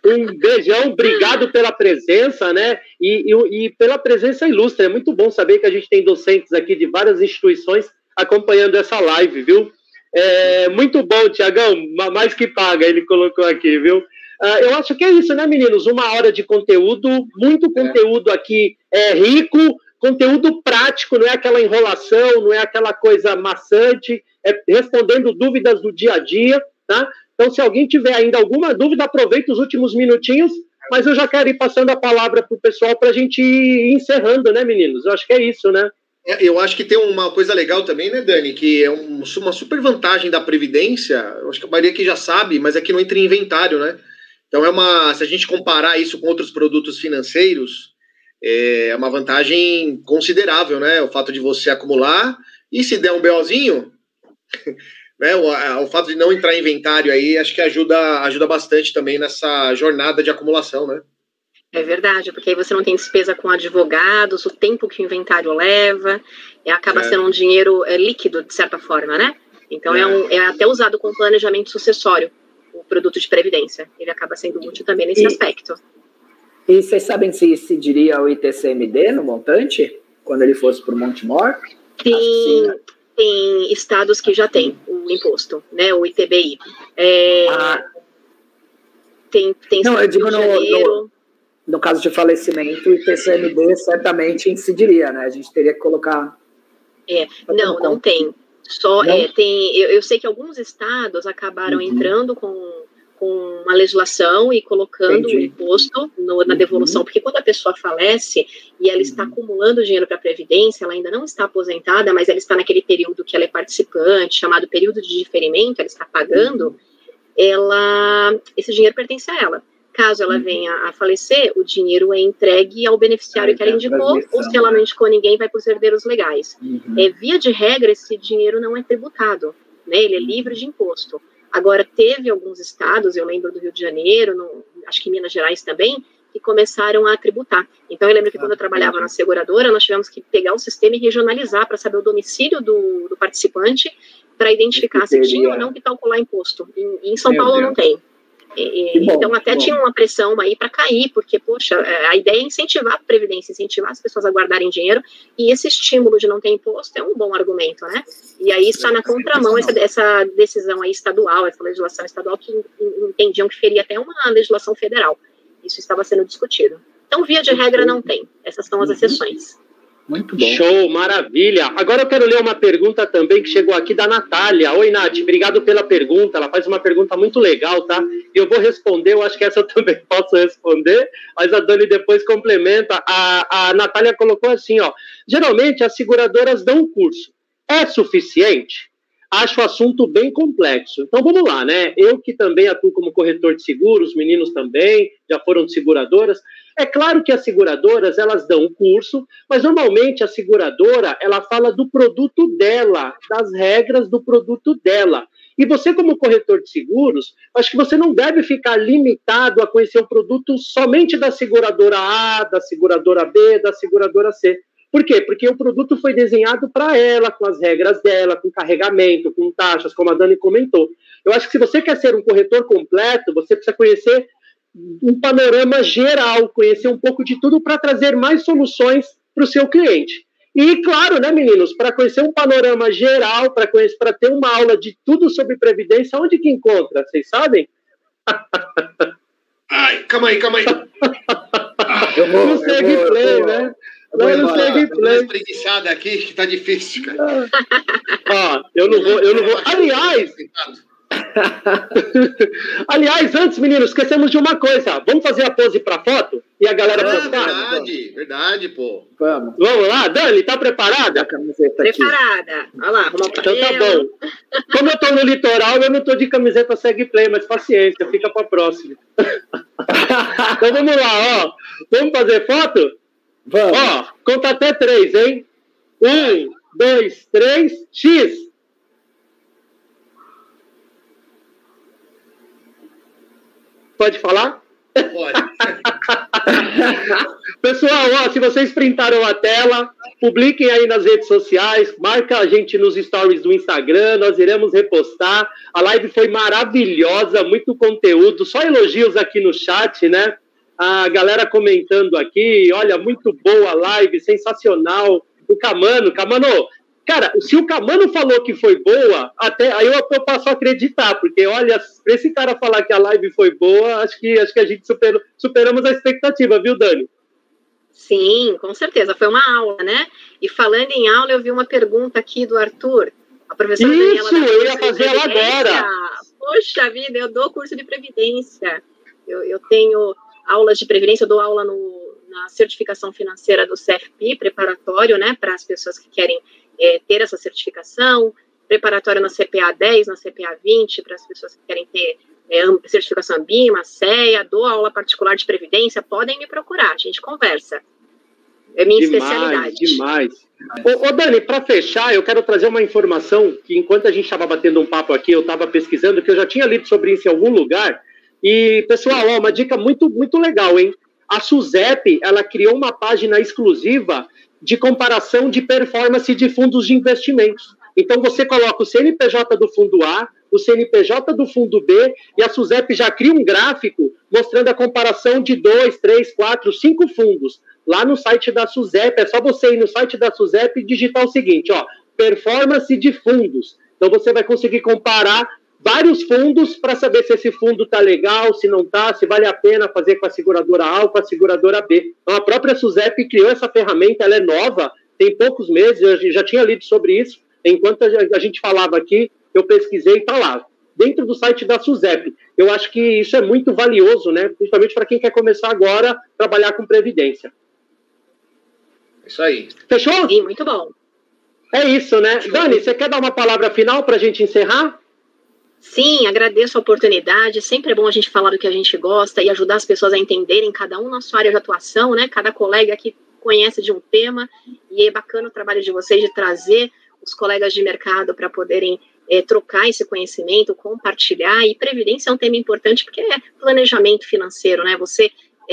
Um beijão, obrigado pela presença, né? E pela presença ilustre. É muito bom saber que a gente tem docentes aqui de várias instituições acompanhando essa live, viu? Muito bom, Tiagão, mais que paga, ele colocou aqui, viu? Eu acho que é isso, né, meninos? 1 hora de conteúdo, muito conteúdo aqui rico, conteúdo prático, não é aquela enrolação, não é aquela coisa maçante, respondendo dúvidas do dia a dia, tá? Então, se alguém tiver ainda alguma dúvida, aproveita os últimos minutinhos, mas eu já quero ir passando a palavra para o pessoal para a gente ir encerrando, né, meninos? Eu acho que é isso, né? Eu acho que tem uma coisa legal também, né, Dani, que é uma super vantagem da Previdência, eu acho que a maioria aqui já sabe, mas é que não entra em inventário, né? Então, se a gente comparar isso com outros produtos financeiros, é uma vantagem considerável, né? O fato de você acumular e se der um BOzinho, né? O fato de não entrar em inventário aí, acho que ajuda bastante também nessa jornada de acumulação, né? É verdade, porque aí você não tem despesa com advogados, o tempo que o inventário leva, acaba sendo um dinheiro líquido, de certa forma, né? Então é até usado com planejamento sucessório, o produto de previdência. Ele acaba sendo útil também nesse aspecto. E vocês sabem se incidiria o ITCMD no montante, quando ele fosse para o Montemor? Tem estados que já tem o imposto, né, o ITBI. Tem não, eu digo Rio de Janeiro. No caso de falecimento, o ITCMD certamente incidiria, né? A gente teria que colocar... Não tem. Só não? Tem. Eu sei que alguns estados acabaram entrando com uma legislação e colocando o imposto na devolução, porque quando a pessoa falece e ela está acumulando dinheiro para a Previdência, ela ainda não está aposentada, mas ela está naquele período que ela é participante, chamado período de diferimento, ela está pagando, esse dinheiro pertence a ela. Caso ela venha a falecer, o dinheiro é entregue ao beneficiário que ela indicou, ou se ela não indicou ninguém, vai para os herdeiros legais. Via de regra, esse dinheiro não é tributado, né? Ele é livre de imposto. Agora, teve alguns estados, eu lembro do Rio de Janeiro, acho que em Minas Gerais também, que começaram a tributar. Então, eu lembro que quando eu trabalhava na seguradora, nós tivemos que pegar o sistema e regionalizar para saber o domicílio do participante, para identificar se tinha ou não que calcular imposto. Em São Paulo não tem. Então, até tinha uma pressão aí para cair, porque, poxa, a ideia é incentivar a Previdência, incentivar as pessoas a guardarem dinheiro, e esse estímulo de não ter imposto é um bom argumento, né? E aí está na contramão essa decisão aí estadual, essa legislação estadual, que entendiam que feria até uma legislação federal. Isso estava sendo discutido. Então, via de regra, não tem. Essas são as exceções. Muito bom. Show, maravilha. Agora eu quero ler uma pergunta também que chegou aqui da Natália. Oi, Nath, obrigado pela pergunta. Ela faz uma pergunta muito legal, tá? E eu vou responder, eu acho que essa eu também posso responder, mas a Dani depois complementa. A Natália colocou assim, ó. Geralmente as seguradoras dão um curso. É suficiente? Acho o assunto bem complexo. Então vamos lá, né? Eu que também atuo como corretor de seguros, os meninos também já foram de seguradoras. É claro que as seguradoras, elas dão um curso, mas normalmente a seguradora, ela fala do produto dela, das regras do produto dela. E você, como corretor de seguros, acho que você não deve ficar limitado a conhecer o produto somente da seguradora A, da seguradora B, da seguradora C. Por quê? Porque o produto foi desenhado para ela, com as regras dela, com carregamento, com taxas, como a Dani comentou. Eu acho que se você quer ser um corretor completo, você precisa conhecer um panorama geral, conhecer um pouco de tudo para trazer mais soluções para o seu cliente. E, claro, né, meninos, para conhecer um panorama geral, para ter uma aula de tudo sobre Previdência, onde que encontra? Vocês sabem? Ai, calma aí. No Segplay, né? Lá no Segplay. Uma preguiçada aqui que tá difícil, cara. Eu não vou. Aliás, antes, meninos, esquecemos de uma coisa. Vamos fazer a pose para foto? E a galera postar? Verdade, pô. Vamos lá, Dani, tá preparada? A camiseta preparada. Aqui. Olha lá, arruma o cabelo. Então tá bom. Como eu tô no litoral, eu não tô de camiseta Segplay, mas paciência, fica pra próxima. Então vamos lá, ó. Vamos fazer foto? Vamos. Ó, conta até 3, hein? 1, 2, 3, X. Pode falar? Pode. Pessoal, ó, se vocês printaram a tela, publiquem aí nas redes sociais, marca a gente nos stories do Instagram, nós iremos repostar. A live foi maravilhosa, muito conteúdo, só elogios aqui no chat, né? A galera comentando aqui, olha, muito boa a live, sensacional. O Camano, cara, se o Camano falou que foi boa, até aí eu passo a acreditar, porque olha, para esse cara falar que a live foi boa, acho que a gente superamos a expectativa, viu, Dani? Sim, com certeza, foi uma aula, né? E falando em aula, eu vi uma pergunta aqui do Arthur, a professora Daniela. Isso, eu ia fazer ela agora. Poxa vida, eu dou curso de Previdência, eu tenho aulas de Previdência, eu dou aula na certificação financeira do CFP, preparatório, né, para as pessoas que querem ter essa certificação, preparatório na CPA 10, na CPA 20, para as pessoas que querem ter certificação BIMA, CEA, dou aula particular de Previdência, podem me procurar, a gente conversa. É minha especialidade. Demais. Ô Dani, para fechar, eu quero trazer uma informação que enquanto a gente estava batendo um papo aqui, eu estava pesquisando, que eu já tinha lido sobre isso em algum lugar, e, pessoal, uma dica muito, muito legal, hein? A SUSEP, ela criou uma página exclusiva de comparação de performance de fundos de investimentos. Então, você coloca o CNPJ do fundo A, o CNPJ do fundo B, e a SUSEP já cria um gráfico mostrando a comparação de 2, 3, 4, 5 fundos. Lá no site da SUSEP, é só você ir no site da SUSEP e digitar o seguinte, ó, performance de fundos. Então, você vai conseguir comparar vários fundos para saber se esse fundo está legal, se não está, se vale a pena fazer com a seguradora A ou com a seguradora B. Então, a própria SUSEP criou essa ferramenta, ela é nova, tem poucos meses, eu já tinha lido sobre isso. Enquanto a gente falava aqui, eu pesquisei e está lá, dentro do site da SUSEP. Eu acho que isso é muito valioso, né? Principalmente para quem quer começar agora a trabalhar com Previdência. Isso aí. Fechou? Sim, muito bom. É isso, né? Dani, você quer dar uma palavra final para a gente encerrar? Sim, agradeço a oportunidade. Sempre é bom a gente falar do que a gente gosta e ajudar as pessoas a entenderem, cada um na sua área de atuação, né? Cada colega aqui conhece de um tema e é bacana o trabalho de vocês de trazer os colegas de mercado para poderem trocar esse conhecimento, compartilhar. E Previdência é um tema importante porque é planejamento financeiro, né? Você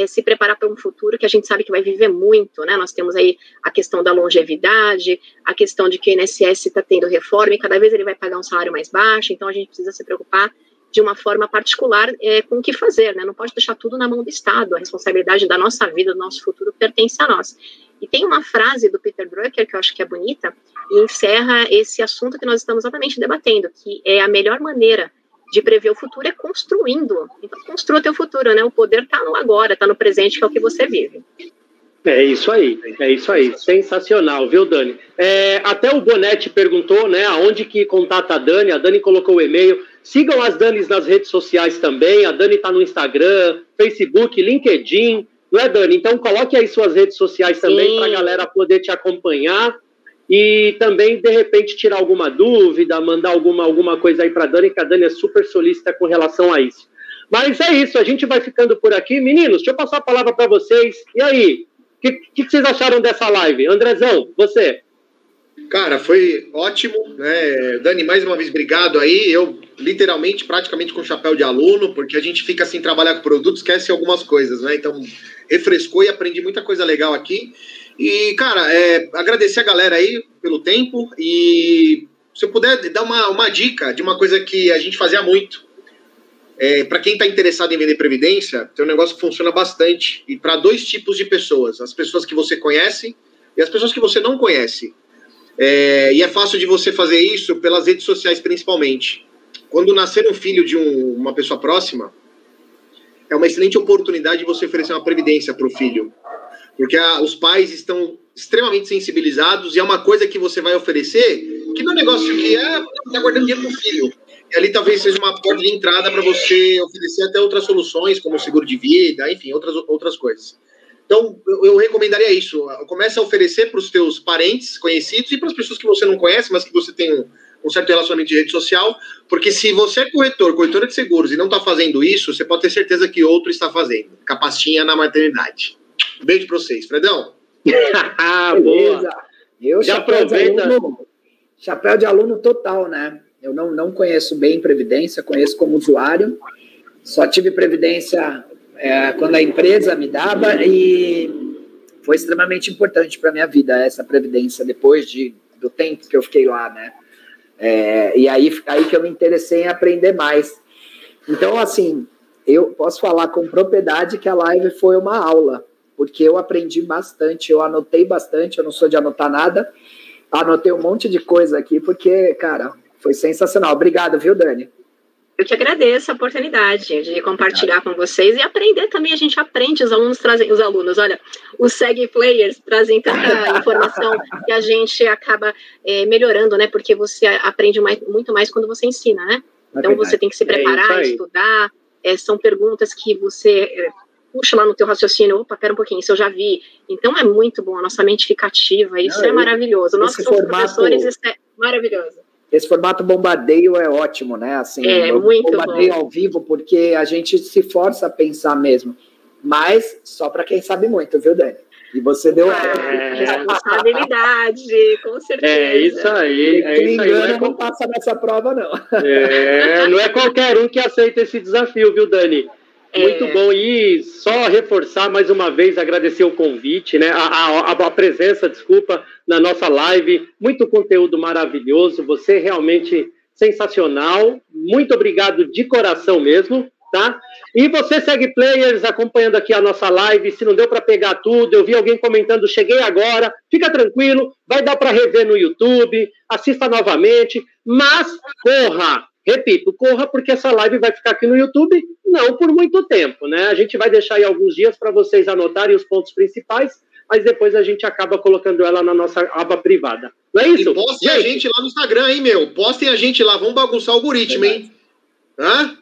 se preparar para um futuro que a gente sabe que vai viver muito, né? Nós temos aí a questão da longevidade, a questão de que o INSS está tendo reforma e cada vez ele vai pagar um salário mais baixo, então a gente precisa se preocupar de uma forma particular com o que fazer, né? Não pode deixar tudo na mão do Estado, a responsabilidade da nossa vida, do nosso futuro pertence a nós. E tem uma frase do Peter Drucker que eu acho que é bonita e encerra esse assunto que nós estamos exatamente debatendo, que é a melhor maneira de prever o futuro é construindo. Então, construa o teu futuro, né? O poder está no agora, está no presente, que é o que você vive. É isso aí. Sensacional, viu, Dani? Até o Bonetti perguntou, né, aonde que contata a Dani colocou o e-mail. Sigam as Danis nas redes sociais também, a Dani está no Instagram, Facebook, LinkedIn, não é, Dani? Então, coloque aí suas redes sociais também para a galera poder te acompanhar. E também, de repente, tirar alguma dúvida, mandar alguma coisa aí para a Dani, que a Dani é super solícita com relação a isso. Mas é isso, a gente vai ficando por aqui. Meninos, deixa eu passar a palavra para vocês. E aí, o que vocês acharam dessa live? Andrezão, você? Cara, foi ótimo, né? Dani, mais uma vez, obrigado aí. Eu, literalmente, praticamente com chapéu de aluno, porque a gente fica assim, trabalhar com produtos, esquece algumas coisas, né? Então, refrescou e aprendi muita coisa legal aqui. E, cara, agradecer a galera aí pelo tempo e se eu puder dar uma dica de uma coisa que a gente fazia muito. Para quem está interessado em vender Previdência, tem um negócio que funciona bastante. E para 2 tipos de pessoas. As pessoas que você conhece e as pessoas que você não conhece. E é fácil de você fazer isso pelas redes sociais, principalmente. Quando nascer um filho de uma pessoa próxima, é uma excelente oportunidade de você oferecer uma Previdência para o filho. Porque os pais estão extremamente sensibilizados e é uma coisa que você vai oferecer que não é um negócio que está guardando dinheiro pro filho. E ali talvez seja uma porta de entrada para você oferecer até outras soluções, como seguro de vida, enfim, outras coisas. Então, eu recomendaria isso. Comece a oferecer para os teus parentes, conhecidos e para as pessoas que você não conhece, mas que você tem um certo relacionamento de rede social, porque se você é corretora de seguros e não está fazendo isso, você pode ter certeza que outro está fazendo. Capastinha na maternidade. Beijo para vocês. Fredão. Beleza. Eu, já aproveita. Chapéu de aluno total, né? Eu não conheço bem Previdência, conheço como usuário. Só tive Previdência quando a empresa me dava e foi extremamente importante para minha vida, essa previdência, depois do tempo que eu fiquei lá, né? E aí que eu me interessei em aprender mais. Então, assim, eu posso falar com propriedade que a live foi uma aula, porque eu aprendi bastante, eu anotei bastante, eu não sou de anotar nada, anotei um monte de coisa aqui, porque, cara, foi sensacional. Obrigado, viu, Dani? Eu que agradeço a oportunidade de compartilhar com vocês e aprender também. A gente aprende, os alunos, olha, os Segue Players trazem tanta informação que a gente acaba melhorando, né? Porque você aprende muito mais quando você ensina, né? Então você tem que se preparar, estudar. São perguntas que você puxa lá no teu raciocínio. Opa, pera um pouquinho, isso eu já vi. Então é muito bom, a nossa mente fica ativa. Isso é maravilhoso. Nós que somos professores, isso é maravilhoso. Esse formato bombardeio é ótimo, né? Assim, muito bombardeio bom. Ao vivo, porque a gente se força a pensar mesmo. Mas só para quem sabe muito, viu, Dani? E você deu responsabilidade, com certeza. É isso aí. Não passa nessa prova, não. Não é qualquer um que aceita esse desafio, viu, Dani? Muito bom. E só reforçar mais uma vez, agradecer o convite, né? A presença, desculpa, na nossa live. Muito conteúdo maravilhoso. Você realmente sensacional. Muito obrigado de coração mesmo, tá? E você Segue Players acompanhando aqui a nossa live. Se não deu para pegar tudo, eu vi alguém comentando, cheguei agora. Fica tranquilo, vai dar para rever no YouTube, assista novamente, mas corra! Repito, corra, porque essa live vai ficar aqui no YouTube não por muito tempo, né? A gente vai deixar aí alguns dias para vocês anotarem os pontos principais, mas depois a gente acaba colocando ela na nossa aba privada. Não é isso? E postem a gente lá no Instagram, hein, meu? Postem a gente lá, vamos bagunçar o algoritmo, hein? Hã?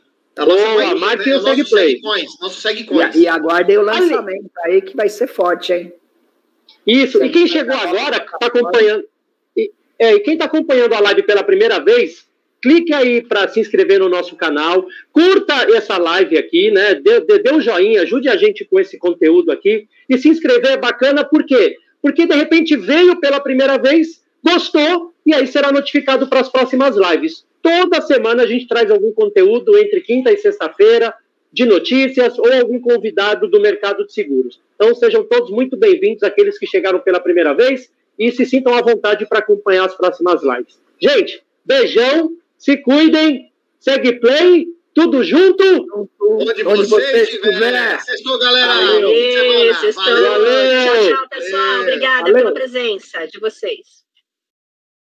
Marquem o Segue Play. Nosso Segue Coins. E aguardem o lançamento aí, que vai ser forte, hein? Isso, e quem chegou agora, está acompanhando... E quem está acompanhando a live pela primeira vez... Clique aí para se inscrever no nosso canal, curta essa live aqui, né? Dê um joinha, ajude a gente com esse conteúdo aqui. E se inscrever é bacana, por quê? Porque de repente veio pela primeira vez, gostou, e aí será notificado para as próximas lives. Toda semana a gente traz algum conteúdo entre quinta e sexta-feira, de notícias ou algum convidado do mercado de seguros. Então sejam todos muito bem-vindos, aqueles que chegaram pela primeira vez, e se sintam à vontade para acompanhar as próximas lives. Gente, beijão! Se cuidem, Segue Play, tudo junto. Onde você estiver. Sextou, galera. Valeu. Tchau, pessoal. Obrigada pela presença de vocês.